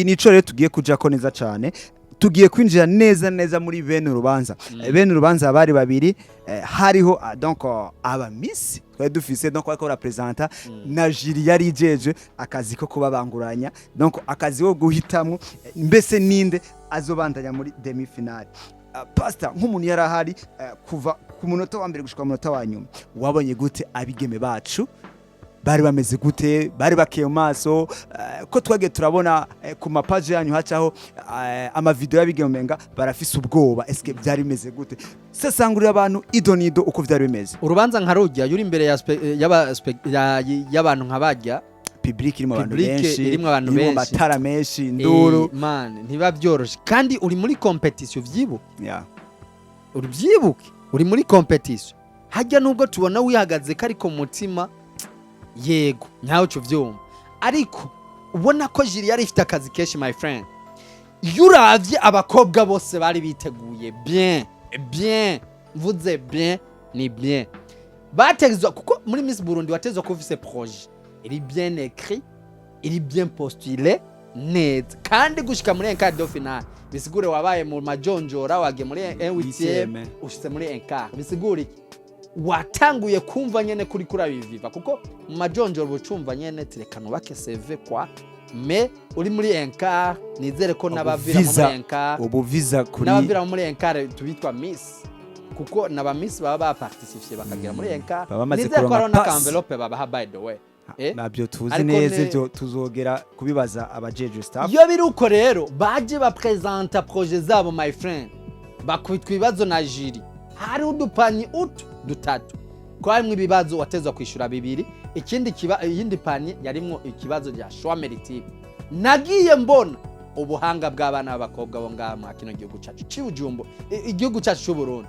nico rero tugiye kuja ko neza cyane tugiye kwinjira neza muri bene urubanza bari babiri hariho donc aba miss twari dufise donc ko representa na jiri yari ijeje akazi ko kubabanguranya donc akazi ko guhitamwo mbese ninde azobandanya muri demi finale pastor nk'umuntu yari ahari kuva ku munota wa mbere gushika mu munota wa nyuma wabonye gute abigeme bacu bari bameze gute bari bakeye mu maso ko twage turabona ku mapaje yanyu hacaho ama video yabigemenga barafise ubwoba eske byari bimeze gute sesangurira abantu idonido uko byari bimeze urubanza nka rujya yuri imbere y'abantu nkabajya public irimo abantu benshi irimo matara menshi nduru man ntiba byoroshe kandi uri muri competition vyibuke uri muri competition hajya nubwo tubona wihagaze kari ko mutima yego nyaho cyo vyumva ariko ubona ko Jiri yari ifite akazi keshi my friend yuravye abakobwa bose bari biteguye bien mvuze bien ni bien bategezwa kuko muri Miss Burundi watezwa ko ufise projet il est bien écrit il est bien postulé net kandi gushika muri quart de finale bisigure wabaye mu majonjora wage muri 1/8 ushitse muri 1/4 bisigure watanguye kumva nyene kuri kurabiviva kuko mu majonjora bucumva nyene tirekano bake CV kwa me uri muri 1/4 nizere ko nabavira muri 1/4 ubu visa kuri nabavira muri 1/4 tubitwa Miss kuko naba Miss baba participer bakagira muri 1/4 nizere ko arona envelope baba by the way nabyo tuzi neza byo tuzogera kubibaza abajeje staff yo biruko rero baje bapresenta projet zabo my friend bakubitwa ibibazo na Jiri hari udupani dutatu kwarimwe ibibazo watezwa kwishura bibiri iyindi pani yarimwo ikibazo rya choix méritique nagiye mbona ubuhanga bw'abana b'abakobwa bo ngama kino gihugu cyacu cy'Ubujumbo igihugu cyacu cy'u Burundi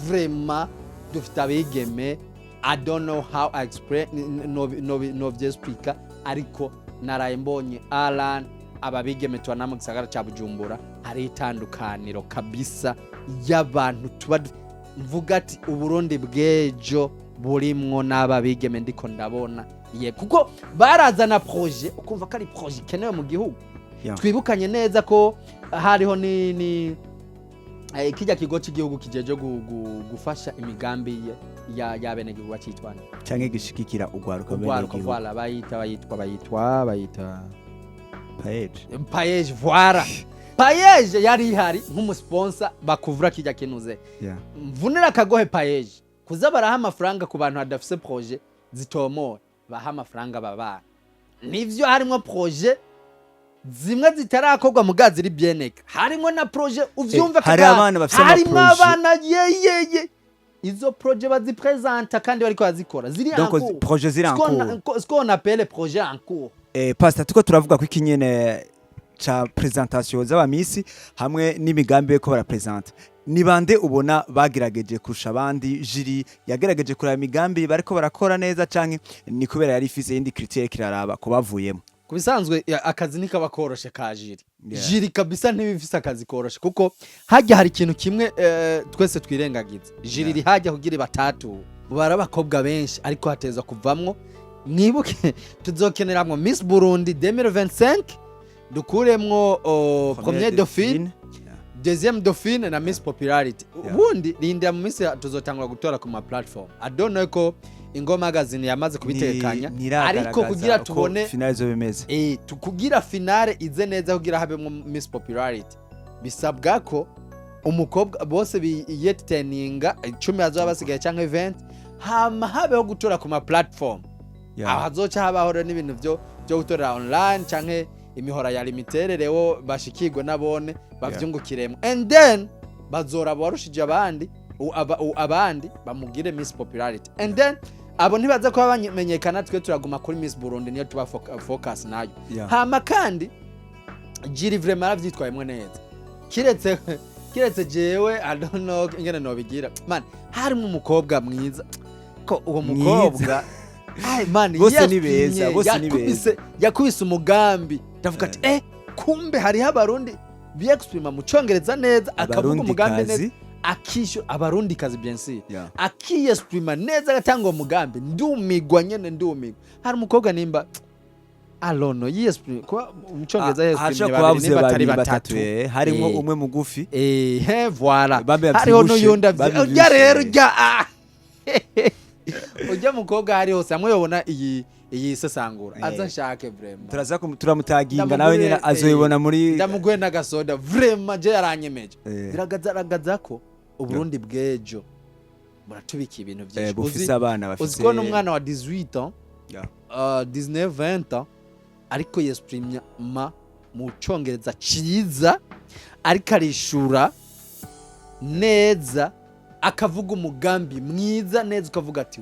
vraiment dufite abigeme I don't know how I explain no speaker ariko naraye mbonye Alan ababigeme twana mu gisagara cya Bujumbura hari itandukaniro kabisa y'abantu tuba mvuga ati Uburundi bwejo burimwo n'ababigeme ndiko ndabona kuko barazana projet ukumva ko ari projet kenewe mu gihugu twibukanye neza ko hariho ni kijya kigo cy'igihugu kijeje gufasha imigambi ya bene gihugu cyitwana canke gishikikira ugwaruka bene gihugu voilà bayita Paege voilà Paege yari ihari nk'umusponsor bakuvura kijya kinuze mvunira kagohe Paege kuza baraha amafaranga ku bantu badafise projet zitomora baha amafaranga baba nivyo harimo projet zimwe zitarakorwa mugazi iri bieneke harimo na projet uvyumva harimo abana yeye izo projet bazipresenta kandi bariko bazikora ziri en cours donc projet ziri en cours ce qu'on appelle projet en cours pastor tuko turavuga ko ikinyene cha presentation z'abamisi hamwe n'imigambi yo ko barapresenta nibande ubona bagirageje kurusha abandi Jiri yagerageje kuraba imigambi bariko barakora neza canke ni kubera yari ifise indi critique kiraraba ko bavuyemo kubisanzwe akazi nikaba koroshe ka Jiri kabisa ntibifise akazi koroshe kuko hajya hari ikintu kimwe twese twirengagiza Jiri hajya kugira batatu barabakobwa benshi ariko hateza kuvamwo mwibuke tuzokeneramwo Miss Burundi 2025 dukuremwo premier dauphine deuxième dauphine na Miss Popularity ubundi rindira mu Miss tuzotangura gutora ku ma platform I don't know ko Ingo magazine yamaze kubitekanya ariko kugira tubone finale zo bimeze tukugira finale ize neza kugira habe mu Miss Popularity bisabwa ko umukobwa bose biyetteninga 10 azoba basigaye canke event hama habeho gutora ku ma platform ahazoca habaho n'ibintu byo gutorera online canke imihora ya limitererewo bashikirwe nabone bavyungukiremo and then bazora barushije abandi bamugire Miss Popularity and then abo ntibaza ko bamenyekana twe turaguma kuri Miss Burundi niyo tuba focus nayo hama kandi Jiri vraiment aravyitwayemo neza kiretse jewe I don't know ingene no bigira man harimo umukobwa mwiza ko uwo mukobwa man bose ni beza yakubise umugambi ndavuga ati kumbe hari abarundi biexprima mu Congereza neza akavuga umugambi neza akisho abarundi kazi bien sûr akiexprima neza agatanga umugambi ndumigwa hari umukobwa nimba alono yesprima ko mu Congereza yesprima batari batatu harimo umwe mugufi voilà hariho no yunda ya rero ujya mukobwa hari hose amwe yobona iyi sesangura aza nshake vraiment turaza turamutaginga nawe nyine azoyibona muri ndamugwe na gasoda vraiment je yaranyemeje biragaza ko Uburundi bwejo muratubika ibintu byinshi bufise abana bafise uziko n'umwana wa 18 ans 19-20 ariko yesprima mu congereza ciza ariko arishura neza akavuga umugambi mwiza neza ukavuga ati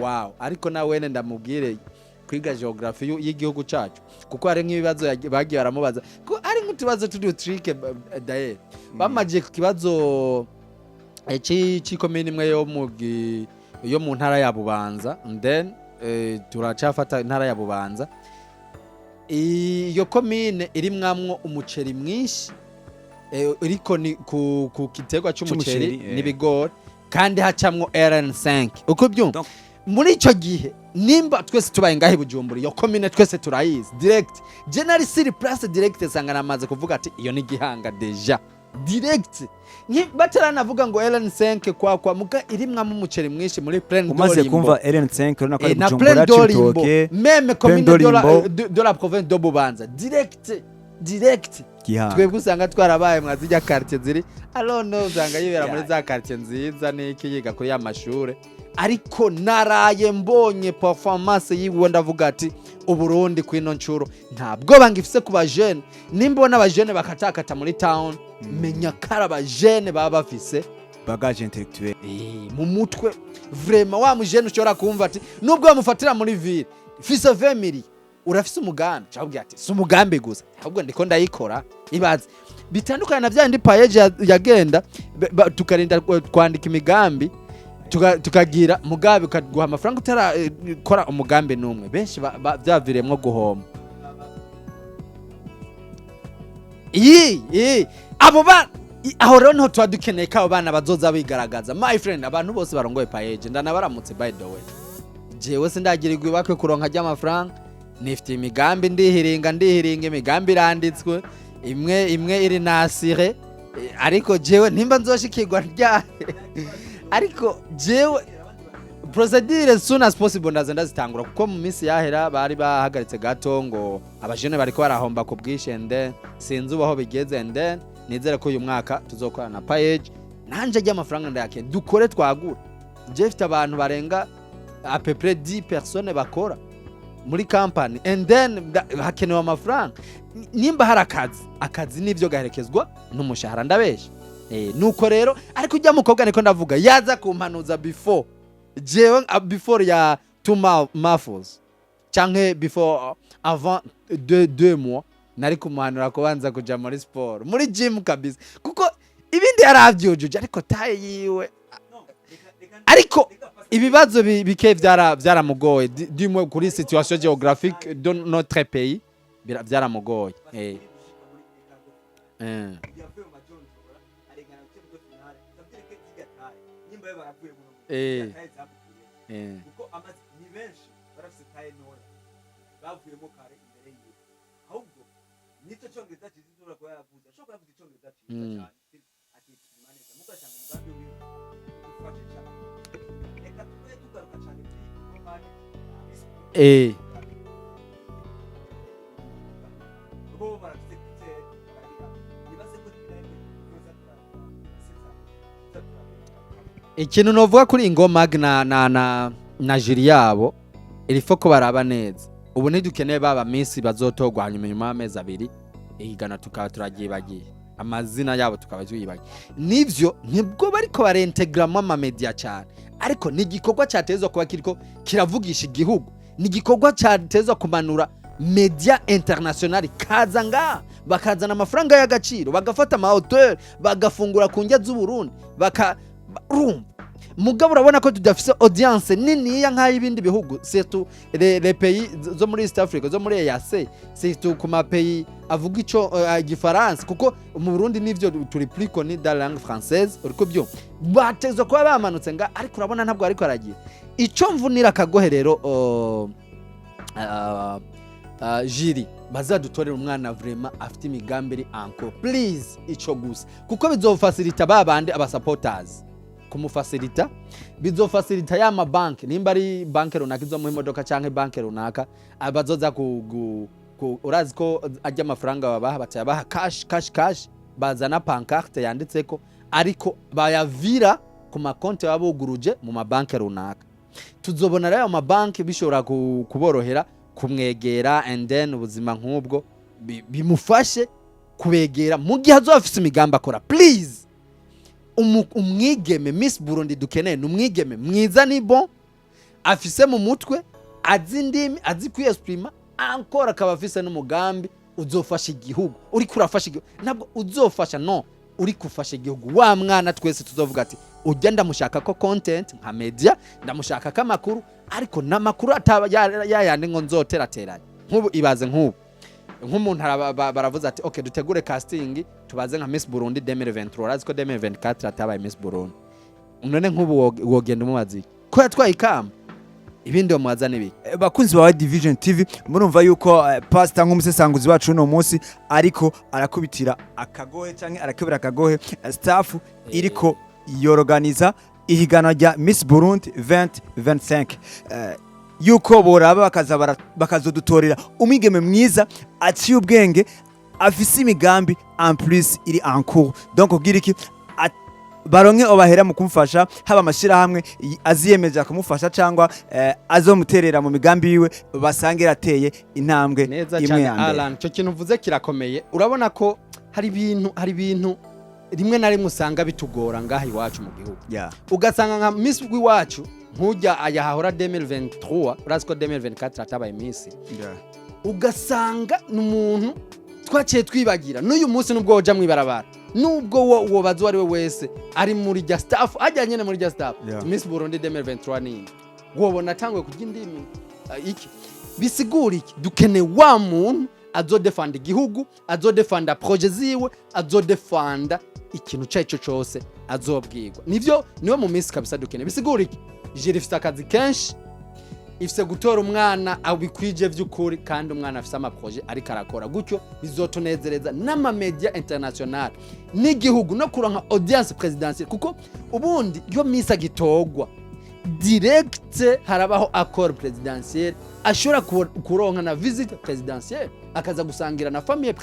wow ariko na wene ndamubwire kwiga geography y'igihugu cacu kuko hari nk'ibibazo bagiye baramubaza ko ari nk'utubazo turi trick daye bamaje ku kibazo komine imwe yo mu ntara ya Bubanza and then turacafata intara ya Bubanza iyo komine irimwamwo umuceri mwinshi iriko ni ku Gitega cy'umuceri n'ibigori kandi hacamwo RN5 uko byumva muri ico gihe nimba twese tubaye ngahe Bujumbura iyo komine twese turayizi direct General City Plus direct sangana amaze kuvuga ati iyo ni Gihanga deja direct bataranavuga ngo RN5 kwa muka irimwamo umuceri mwinshi muri Plaine d'Olimbo umaze kumva RN5 urabona ko ari Bujumbura citoke même commune de la province de Bubanza direct twebwe usanga twarabaye mwazijya quartier ziri alone usanga yibera muri za quartier nziza n'iki yiga kuri ya mashure ariko naraye mbonye performance yiwe ndavuga ati uburundi kwino ncuro ntabwo bangifise ku bajene nimbona abajene bakatakata muri town menya kara abajene baba bafise bagage intellectuel mu mutwe vraiment wa mujene ushobora kumva ati nubwo bamufatira muri ville fise 20 urafise umugambi cyabwiye ati si umugambi gusa ahubwo ndiko ndayikora ibaze bitandukanye na byandi page yagenda tukarinda kwandika imigambi tukagira mugabe ukaguha amafaranga utarakora umugambi numwe benshi byaviremwo guhoma abo aho rero nto twadukeneye ko abo bana bazoza bigaragaza my friend abantu bose barongoye page ndanabaramutse by the way jewe sindagirirwa ibakwe kuronka ry'amafaranga nifite imigambi ndihiringa imigambi iranditswe imwe iri nasire ariko jewe nimba nzoshikirwa rya ariko jewe procedure as soon as possible ndazenda zitangura kuko mu minsi yahera bari bahagaritse gato ngo abajene bariko barahomba ku bwishende sinzi ubaho bigeze and then nizere ko uyu mwaka tuzokora na page nanje ry'amafaranga ndayake dukore twagura je fite abantu barenga à peu près 10 personnes bakora muri company and then hakenewe amafaranga nimba hari akazi nivyo gaherekezwa n'umushahara ndabesha nuko rero ariko ujya mukobwa niko ndavuga yaza kumpanuza before ya 2 months canke before avant 2 mois nari kumuhanura kubanza kuja muri sport muri gym kabisa kuko ibindi yaravyujuje ariko taye yiwe ariko ibibazo bike byaramugoye dimwe kuri situation géographique de notre pays byaramugoye kuko amazi ni benshi barafise taye nora bavuyemo kare imbere yiwe ahubwo nito cyongereza kizizura ko yavuze shoko yavuze cyongereza cyane ati maneza mugashanga umugambi wiwe ufashe cyane reka twe tugaruka cyane kuri komane bo barafise kute barira nibaze ko ikintu novuga kuri ingoma na jiri yabo irifo ko baraba neza ubu ntidukeneye baba minsi bazotogwa hanyuma nyuma y'amezi 2 ihigana tukaba turagiye amazina yabo tukaba tuyibagiye nivyo nibwo bariko barentegramo ama media cyane ariko ni gikorwa cyatezwa kuba kiriko kiravugisha igihugu ni gikorwa cyatezwa kumanura media international kazanga bakazana amafaranga y'agaciro bagafata ama hauteur bagafungura ku njya z'Uburundi mugabo urabona ko tudafise audience nini ya nkaye ibindi bihugu surtout les pays zo muri East Africa zo muri EAC surtout kuma pays avuga ico igifaransa kuko mu Burundi nivyo turi plus connu dans la langue française uriko byo batezwe kuba bamanutse nga ariko urabona ntabwo ariko aragira ico mvunira kagoherero jiri bazadutorera umwana vraiment afite imigambi iri encore please ico gusa kuko bizofacilita babande aba supporters kumufacilita bizofacilita ya mabanki nimba ari banki runaka izo mu imodoka canke banki runaka abazoza urazi ko ajya amafaranga babaha batayabaha cash bazana pancarte yanditseko ariko bayavira ku makonti babuguruje mu mabanki runaka tuzobona rero amabanki bishobora kuborohera kumwegera and then ubuzima nk'ubwo bimufashe kubegera mu gihe azofise imigambi akora. Please umwigeme Miss Burundi dukeneye numwigeme mwiza ni bon afise mu mutwe azi indimi azi kwiyesprima encore akaba afise n'umugambi uzofasha igihugu. Uri kurafasha igihugu ntabwo uzofasha no uri kufasha igihugu. Wa mwana twese tuzovuga ati ujya ndamushaka ko content nka media ndamushaka ko amakuru ariko namakuru ataba yayande ngo nzoterateranye. Nk'ubu ibaze nk'umuntu baravuze ati okay dutegure casting tubaze nka Miss Burundi 2023 aziko 2024 atabaye Miss Burundi. None nk'ubu wogenda umubazi ko yatwaye ikamba ibindi bamubaza nibi. Bakunzi ba Division TV murumva yuko pastor nk'umusesanguzi wacu no munsi ariko arakubitira akagohe canke arakebera akagohe staff iriko yorganiza ihigana rya Miss Burundi 2025 yuko boraba bakazodutorera umwigeme mwiza aciye ubwenge afise imigambi en plus iri en cours. Donc ugira iki baronke obahera mu kumfasha haba amashira hamwe aziyemeje akamufasha cyangwa azomuterera mu migambi yiwe basangira ateye intambwe imwe ya mbere. Alan cyo kintu uvuze kirakomeye. Urabona ko hari ibintu rimwe na rimwe usanga bitugora ngaha iwacu mu gihugu. Ugasanga nka Miss w'iwacu nkujya ayahahora 2023 urasiko 2024 atabaye Miss. Ugasanga n'umuntu twaciye twibagira n'uyu munsi nubwo woja mwibarabara nubwo wo bazo ari we wese ari muri ja staff ajyanye muri ja staff Miss Burundi 2023 ni wobona tangwe kugindimi iki bisigura iki dukene wa muntu azodefanda igihugu azodefanda projet ziwe azodefanda ikintu cyaco cyose azobwirwa. Niwe mu Miss kabisa dukene bisigura iki jiri ifite akazi kenshi ifise gutora umwana abikwije vy'ukuri kandi umwana afise amaprojet ariko arakora gutyo bizotunezereza n'ama media international n'igihugu no kuronka audience presidentielle kuko ubundi yo Miss agitogwa direct harabaho accord presidentiel ashobora kuronka na visit presidentielle akaza gusangira na famille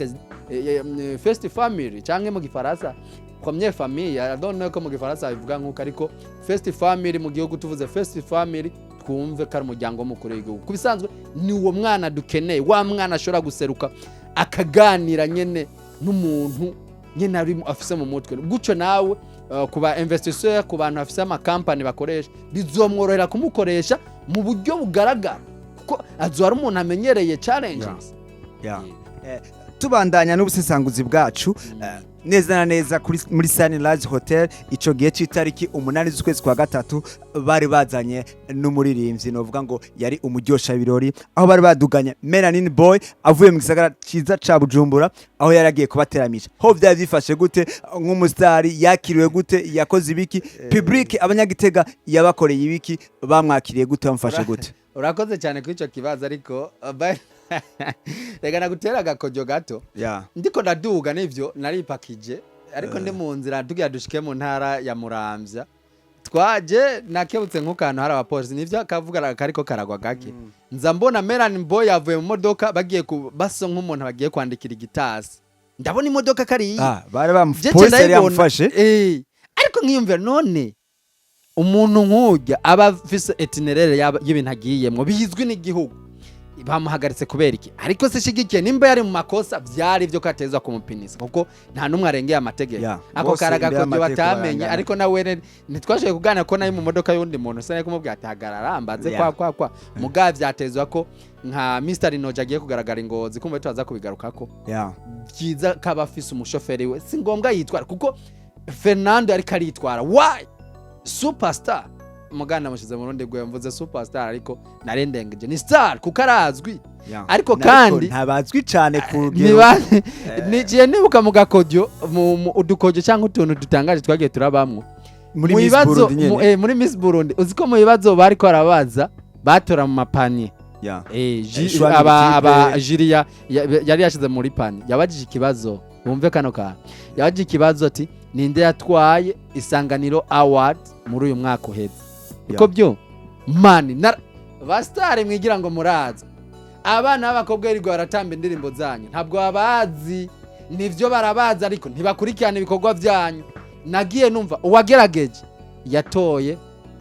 first family canke mu gifaransa première famille. I don't know ko mu gifaransa bivuga nkuko ariko first family mu gihugu tuvuze first family twumve kari umuryango mukuru w'igihugu. Kubisanzwe ni uwo mwana dukeneye wa mwana ashobora guseruka akaganira nyene n'umuntu nyene ari afise mu mutwe guco nawe kuba investisseur ku bantu afise ama company bakoresha bizomworohera kumukoresha mu buryo bugaragara kuko azwara umuntu amenyereye challenges. Tubandanya n'ubusesanguzi bwacu neza na neza muri Sunrise Hotel ico gihe citariki 8 z'ukwezi kwa gatatu bari bazanye n'umuririmbyi novuga ngo yari umuryosha birori aho bari baduganye Melanin Boy avuye mu gisagara ciza ca Bujumbura aho yaragiye kubateramisha. Ho vyari byifashe gute nk'umustar yakiriwe gute yakoze ibiki public abanyagitega yabakoreye ibiki bamwakiriye gute bamfashe gute? Urakoze cyane kuri ico kibazo ariko rega nagutera agakojo gato ndiko ndaduga nivyo naripakije ariko ndi mu nzira tugiye dushike mu ntara ya Muramvya twaje nakebutse nk'ukantu hari abapolisi nivyo akavuga kariko karagwa gake nza mbona Melanin Boy yavuye mu modoka bagiye baso nk'umuntu bagiye kwandikira igitasi ndabona imodoka kari bari bamupolisi yamufashe ariko nkiyumvira none umuntu nk'ujya aba afise itinerere y'ibintu agiyemwo bizwi n'igihugu bamuhagaritse kubera iki ariko se shigikiye nimba yari mu makosa vyari byo katezwa kumupinisa kuko nta numwe arengeye amategeko ako karaga ko batamenye ariko nawe nitwashoye kugana ko nayi mu modoka y'undi muntu sene kumubwira ati hagarara ambaze kwa mugavye vyatezwa ko nka Mr Noja agiye kugaragara ingozi kumbe twaza kubigarukako byiza kaba afise umushoferi we si ngombwa yitwara kuko Fernando ari karitwara why superstar mugana mushize mu rundi gwe mvuze superstar ariko narendengeje ni star kukarazwi ariko kandi ntabazwi cyane kurugero nigiye nibuka mu gakodyo mu udukodyo cyangwa utuntu dutangaje twagiye turabamwe muri Miss Burundi nyene muri Miss Burundi uziko mu bibazo bari ko arabaza batora mu mapanye aba Jiria yari yashize muri pani yabajije ikibazo bumve kano ka yabajije ikibazo ati ninde yatwaye isanganiro award muri uyu mwaka uheze iko byo mani bastare mwigira ngo muraza abana b'abakobwa iri baratamba indirimbo zanyu ntabwo abazi nivyo barabaza ariko ntibakurikirana ibikorwa byanyu nagiye numva uwagerageje yatoye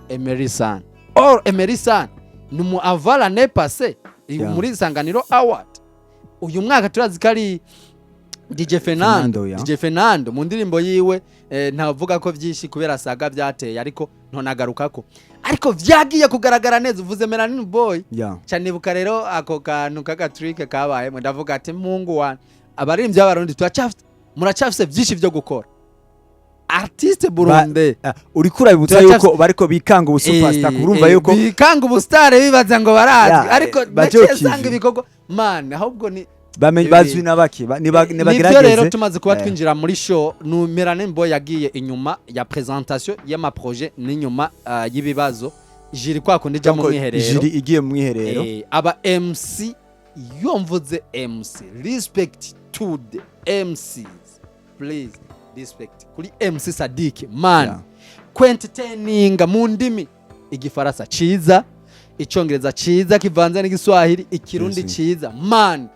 Emery San or Emerson numu avala ne passé muri Isanganiro Award uyu mwaka turazi kari DJ Fernando mu ndirimbo yiwe ntavuga ko vyishi kubera saga vyateye ariko ntonagarukako ariko vyagiye kugaragara neza uvuze Melanin Boy cyane buka rero ako kantu kaka trick kabaye ndavuga ati Mungu wan abarimvye b'abarundi muracafise vyishi vyo gukora artiste Burundi uri kurabibutsa yuko bariko bikanga ubu superstar kurumva yuko bikanga ubu star bibaza ngo barazi ariko bakesanga ibikorwa man ahubwo ni bazwi nabaki nibagerageze rero tumaze kuba twinjira muri show Melanin Boy yagiye inyuma ya presentation y'ama projet n'inyuma y'ibibazo jiri kwa kundi ja mu mwiherero jiri igiye mu mwiherero aba MC yomvuze MC respect to the MCs please respect kuri MC Sadik man entertaining mu ndimi igifaransa ciza icongereza ciza kivanze n'igiswahili ikirundi ciza man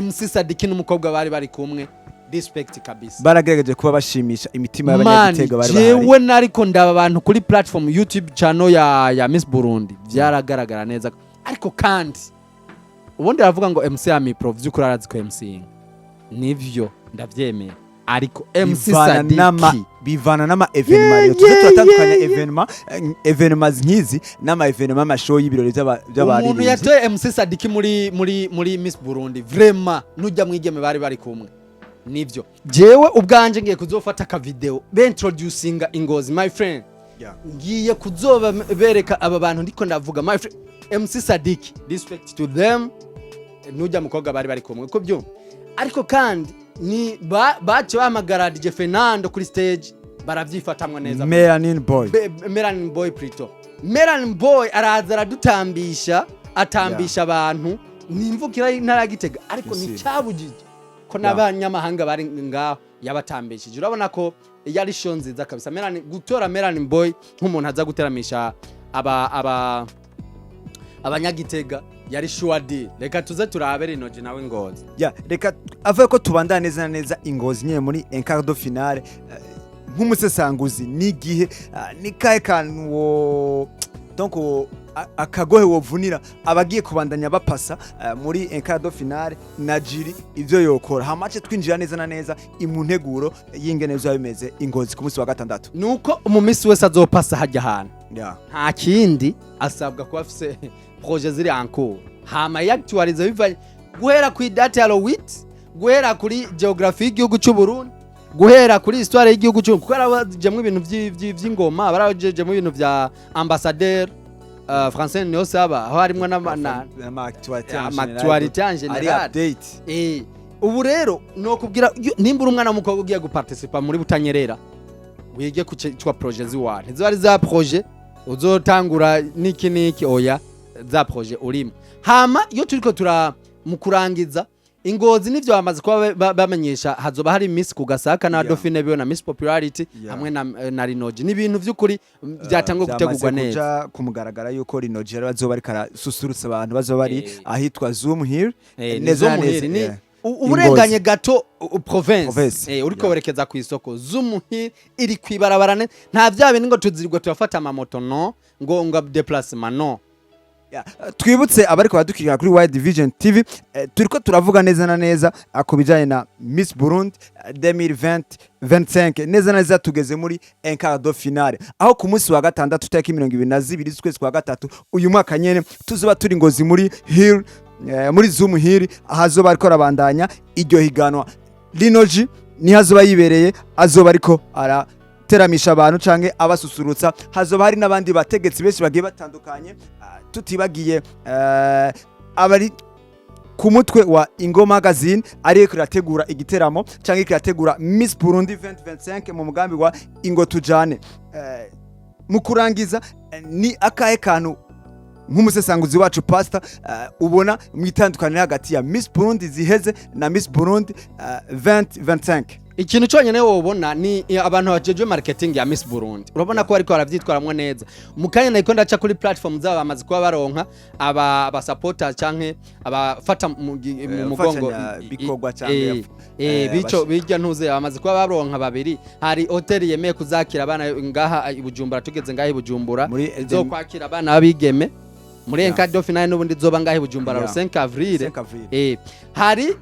MC Sadik n'umukobwa bari kumwe respect kabisa baragerageje kuba bashimisha imitima y'abanyagitega bari bahari jewe nariko ndaba abantu kuri platform YouTube channel ya Miss Burundi vyaragaragara neza ariko kandi ubundi aravuga ngo MC ya Mipro vy'ukuri arazi ko MC nivyo ndavyemeye ariko MC Sadik bivana n'ama evenement tuze turatandukanya evenement nkizi n'ama evenement amashow y'ibirori by'abari umuntu yatoye MC Sadik muri Miss Burundi vraiment nujya mwigeme bari kumwe nivyo jewe ubwanje ngiye kuzofata ka video be introducinga Ingozi my friend ngiye kuzoba bereka aba bantu ndiko ndavuga my friend MC Sadik respect to them nujya mukobwa bari kumwe ko byo ariko kandi ni bace bamagara DJ Fernando kuri stage baravyifatamwe neza Melanin Boy Prito Melanin Boy araza aradutambisha atambisha abantu nimvukira intara Gitega ariko ni cyabujije ko n'abanyamahanga bari ngaho yabatambishije urabona ko yari show nziza kabisa gutora Melanin Boy nk'umuntu aza guteramisha abanyagitega yari sure deal reka tuze turabe rinoje nawe Ngozi reka avuye ko tubandana neza neza Ingozi nye muri encardo finale nk'umusesanguzi n'igihe nikaye kanwo donc akagohe wovunira abagiye kubandanya bapasa muri encardo finale na jiri ivyo yokora hamace twinjira neza na neza imunteguro y'ingenezo yabimeze Ingozi ku munsi wa gatandatu nuko umumisi wese azopasa hajya hana nta kindi asabwa kuba afise projet ziri encore hama yaktualize bivanye guhera ku date ya Lowit guhera kuri geography y'igihugu cy'u Burundi guhera kuri histoire y'igihugu cy'u kuko arabajemwe ibintu vy'ingoma barabajemwe ibintu vya ambassadeur français niyo saba aho harimo n'actualité en general ubu rero no kubwira nimbura umwana w'umukobwa ugiye guparticipa muri Butanyerera wige kucwa projet ziwari zari za projet uzotangura niki oya za projet urimo hama iyo turiko mukurangiza Ingozi nivyo bamaze kuba bamenyesha hazoba hari Miss Kugasaka na Dauphine biyo na Miss Popularity hamwe na Rinoji n'ibintu vy'ukuri byatangwe gutegurwa neza kumugaragara yuko Rinoji bazoba ari karasusurutsa abantu bazoba bari ahitwa Zoom here neza neza urenganye gato province uriko werekeza ku isoko Zoom here iri kwibarabarane nta vyabe ngo tuzirirwa turafata amamoto no ngo déplacement no twibutse abariko badukirira kuri Wide Vision TV turiko turavuga neza na neza akubijanye na Miss Burundi 2025 neza neza tugeze muri encardo finale aho ku munsi wa gatandatu tariki 22 z'ukwezi kwa gatatu uyu mwaka nyene tuzoba turi Ngozi muri Hill muri Zoom Hill ahazoba ariko rabandanya iryo higanwa Rinoji ni hazoba yibereye azoba ariko teramisha abantu canke abasusurutsa hazoba hari nabandi bategetsi benshi bagiye batandukanye tutibagiye abari ku mutwe wa Ingo Magazine ari kirategura igiteramo canke kirategura Miss Burundi 2025 mu mugambi wa Ingo Tujane mu kurangiza ni akahe kantu nk'umusesanguzi wacu pastor ubona mwitandukanye hagati ya Miss Burundi ziheze na Miss Burundi 2025 ikintu cyonyine wobona ni abantu bajeje marketing ya Miss Burundi urabona ko bariko baravyitwaramwe neza mukanya nako ndaca kuri platform zabo bamaze kuba baronka aba supporters canke abafata mu mugongo bikogwa canke bico bijya ntuze bamaze kuba baronka babiri hari hotel yemeye kuzakira abana ngaha ibujumbura tugeze ngaha ibujumbura zo kwakira abana babigeme muri enkado finale n'ubundi zoba ngaha ibujumbura 5 avril hari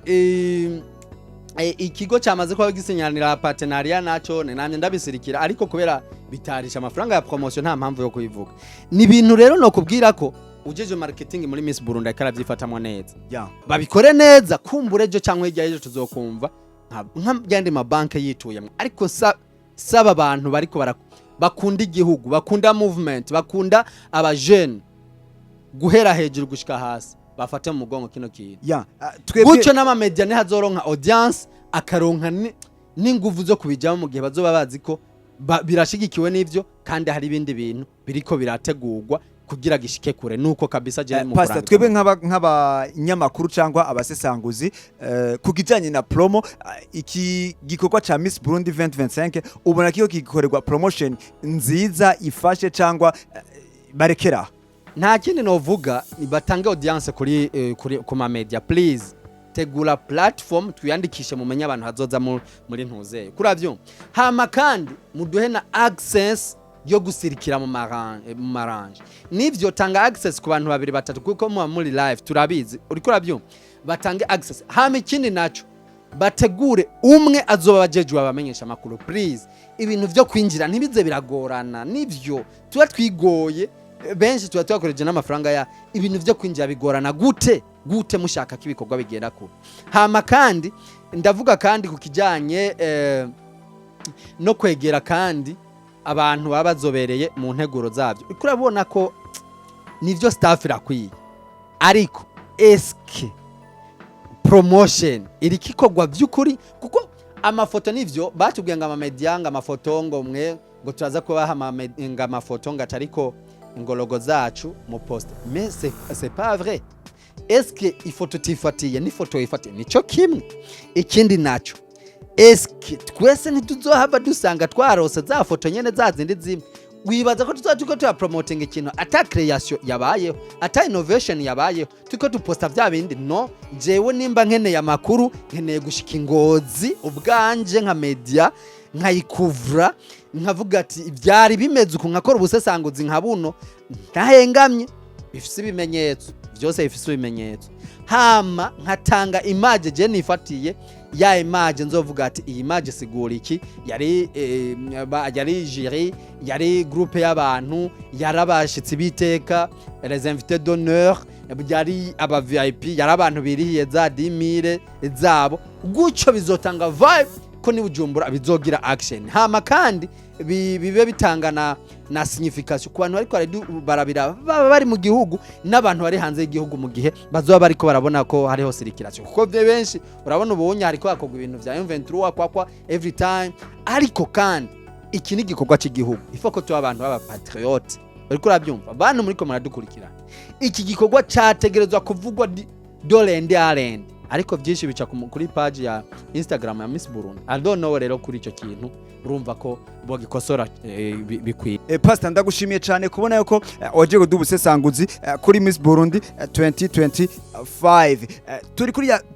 ikigo cyamaze kwa gisinyanira partenariat naco namye ndabisirikira ariko kubera bitarisha amafaranga ya promotion nta mpamvu yo kuyivuga ni ibintu rero no kubwira ko ujeje marketing muri Miss Burundi akaravyifatamwe neza babikore neza kumbure ejo cyangwa hirya ejo tuzokumva nk'yandi mabanke yituyemwe ariko saba abantu bariko bakunda igihugu bakunda movement bakunda aba jeune guhera hejuru gushika hasi bafate mu mugongo kino kintu gucyo n'ama media ne hazoronka audience akaronka n'inguvu zo kubijamo mu gihe bazoba bazi ko birashigikiwe n'ivyo kandi hari ibindi bintu biriko birategurwa kugira gishike kure nuko kabisa je mu Pastor twebwe nk'abanyamakuru cyangwa abasesanguzi kugijanye na promo iki gikorwa cha Miss Burundi 2025 ubona kiyo gikorerwa promotion nziza ifashe cyangwa barekera nta kindi novuga batange audience kuri kuma media please tegura platform tuyandikishe mumenye abantu hazoza muri ntuzeye kuravyo hama kandi muduhe na access yo gusirikira mu maranje nivyo tanga access ku bantu babiri batatu kuko muri live turabizi uri kuravyo batange access hama ikindi naco bategure umwe azoba bajejwe abamenyesha makuru please ibintu vyo kwinjira ntibize biragorana nivyo tuba twigoye benshi tuba twakoreje n'amafaranga ya ibintu vyo kwinjira bigorana gute mushaka kibikorwa bigenda ko hama kandi ndavuga kandi kukijanye no kwegera kandi abantu babazobereye mu nteguro zavyo kurabona ko nivyo staff irakwiye ariko eske promotion iri kikogwa by'ukuri kuko amafoto nivyo batubwiye ngo amamedia ngo amafoto ngo mwe ngo turaza kubaha amafoto ngo atariko ingologo zacu mu post mais c'est pas vrai est-ce que ifoto tifatiye ni foto ifatiye nico kimwe ikindi naco est-ce que twese ntituzohava dusanga twarose za foto nyene za zindi zimwe wibaza ko tuzajuko tuya promoting ikintu ata creation yabayeho ata innovation yabayeho tuko tuposta vya bindi no jewe nimba nkeneye amakuru nkeneye gushika ingozi ubwanje nka media nkayikuvura nkavuga ati Vyari bimeze uko nkakora ubusesanguzi nka buno ntahengamye bifise ibimenyetso byose bifise ibimenyetso hama nkatanga image je nifatiye ya image nzovuga ati iyi image sigura iki yari jury yari groupe y'abantu yarabashitsi biteka les invités d'honneur yari aba VIP yari abantu birihiye za 10000 zabo gucyo bizotanga vibe ko ni Bujumbura bizogira action hama kandi bibe bitangana na signification ku bantu ariko barabira bari mu gihugu n'abantu bari hanze y'igihugu mu gihe bazoba bariko barabona ko hariho circulation kuko benshi urabona ubonye hariko akogwa ibintu vya M23 kwa every time ariko kandi iki ni gikorwa cy'igihugu ifoko to abantu baba patriote ariko urabyumva abantu muri ko muradukurikira iki gikorwa cyategerezwa kuvugwa dolende arende ariko byinshi bica kuri page ya Instagram ya Miss Burundi I don't know rero kuri ico kintu urumva ko bogikosora bikwiye Pastor ndagushimiye cyane kubona yuko waje kudubusesanguzi kuri Miss Burundi 2025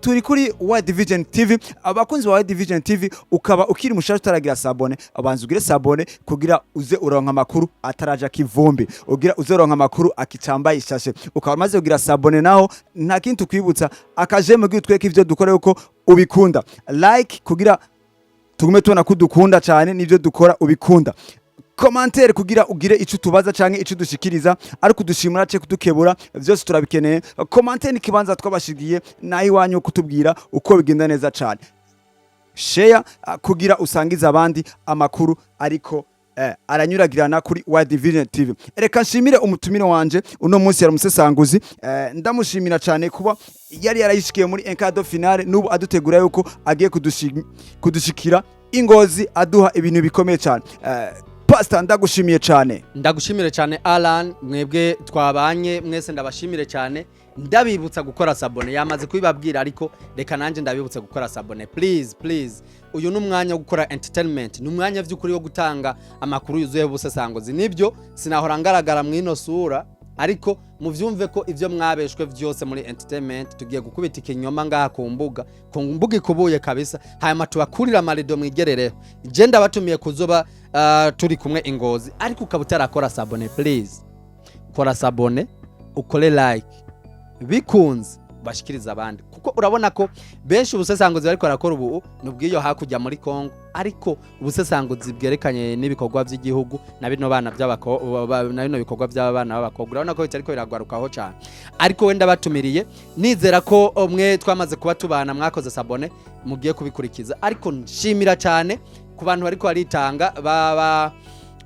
turi kuri World Vision TV abakunzi wa World Vision TV ukaba ukiri mushasha taragira sabone abanza ugire sabone kugira uze uronka makuru ataraja kivumbi ugira uze uronka makuru akicambaye ishashe ukaba maze kugira sabone naho nta kintu kwibutsa akajeme gwitweka ivyo dukora yuko ubikunda like kugira tugume tubona ko dukunda cyane nivyo dukora ubikunda commentaire kugira ugire ico tubaza canke ico dushikiriza ariko dushimura cyo kudukebura byose turabikeneye commentaire nikibanza twabashigiye nayi wanyu kutubwira uko bigenda neza cyane share kugira usangiza abandi amakuru ariko aranyuragirana kuri World Vision TV reka nshimire umutumire wanje uno munsi yari umusesanguzi ndamushimira cyane kuba yari yarayishikiye muri enkado finale nubu adutegura yuko agiye kudushikira ingozi aduha ibintu bikomeye cyane Pastor ndagushimiye cyane Alan mwebwe twabanye mwese ndabashimire cyane ndabibutsa gukora sabone yamaze kubibabwira ariko reka nanje ndabibutsa gukora sabone please uyu numwanya wo gukora entertainment numwanya vy'ukuri wo gutanga amakuru yuzuye busesangozi nibyo sinahora ngaragara mwino sura ariko muvyumve ko ivyo mwabeshwe vyose muri entertainment tugiye gukubita ikinyoma ngaha ku mbuga ikubuye kabisa hanyuma tubakurira amarido mwigerereho je ndabatumiye kuzoba turi kumwe ingozi ariko ukabutarakora sabone please kora sabone ukore like bikunze bashikiriza abandi kuko urabona ko benshi ubusesanguzi bariko barakora ubu nubwiyo hakujya muri Kongo ariko ubusesanguzi bwerekanye n'ibikorwa by'igihugu na bino bana by'abakobwa na bino bikorwa by'abana b'abakobwa urabona ko bitariko biragarukaho cyane ariko wenda batumiriye nizera ko mwe twamaze kuba tubana mwakoze sabone mugiye kubikurikiza ariko nshimira cyane ku bantu bariko baritanga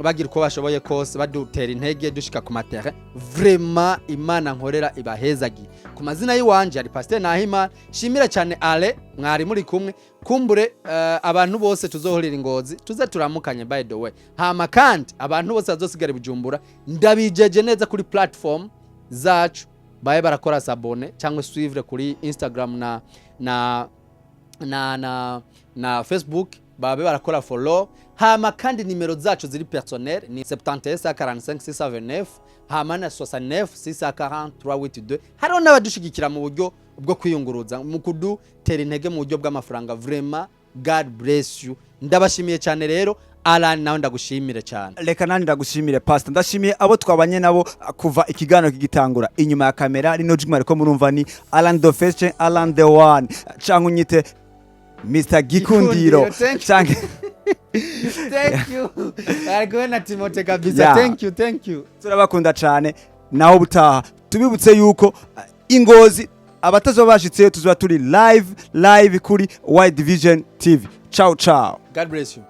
bagira uko bashoboye kose badutera intege dushika ku matere vraiment imana nkorera ibahezagi ku mazina yiwanje ari Pasteur Nahimana shimira cyane ale mwari muri kumwe kumbure abantu bose tuzohorira ingozi tuze turamukanye by the way hama kandi abantu bose bazosigara Bujumbura ndabijeje neza kuri platform zacu baye barakora sabone cyangwa suivre kuri Instagram na Facebook babe barakora follow hama kandi nimero zacu ziri personnel ni 7145 hama na 69 hariho n'abadushigikira mu buryo bwo kwiyunguruza mu kudutera intege mu buryo bw'amafaranga vraiment God bless you ndabashimiye cyane rero Alan nawe ndagushimire cyane reka nandi ndagushimire Pastor ndashimiye abo twabanye nabo kuva ikiganiro kigitangura inyuma ya kamera rino jigma ariko murumva ni Alan the First Alan the One canke unyite Mr. Gikundiro thank you ariko Timote kabisa thank you turabakunda cyane naho butaha tubibutse yuko ingozi abatazobashitse tuzoba turi live kuri Wide Vision TV ciao God bless you.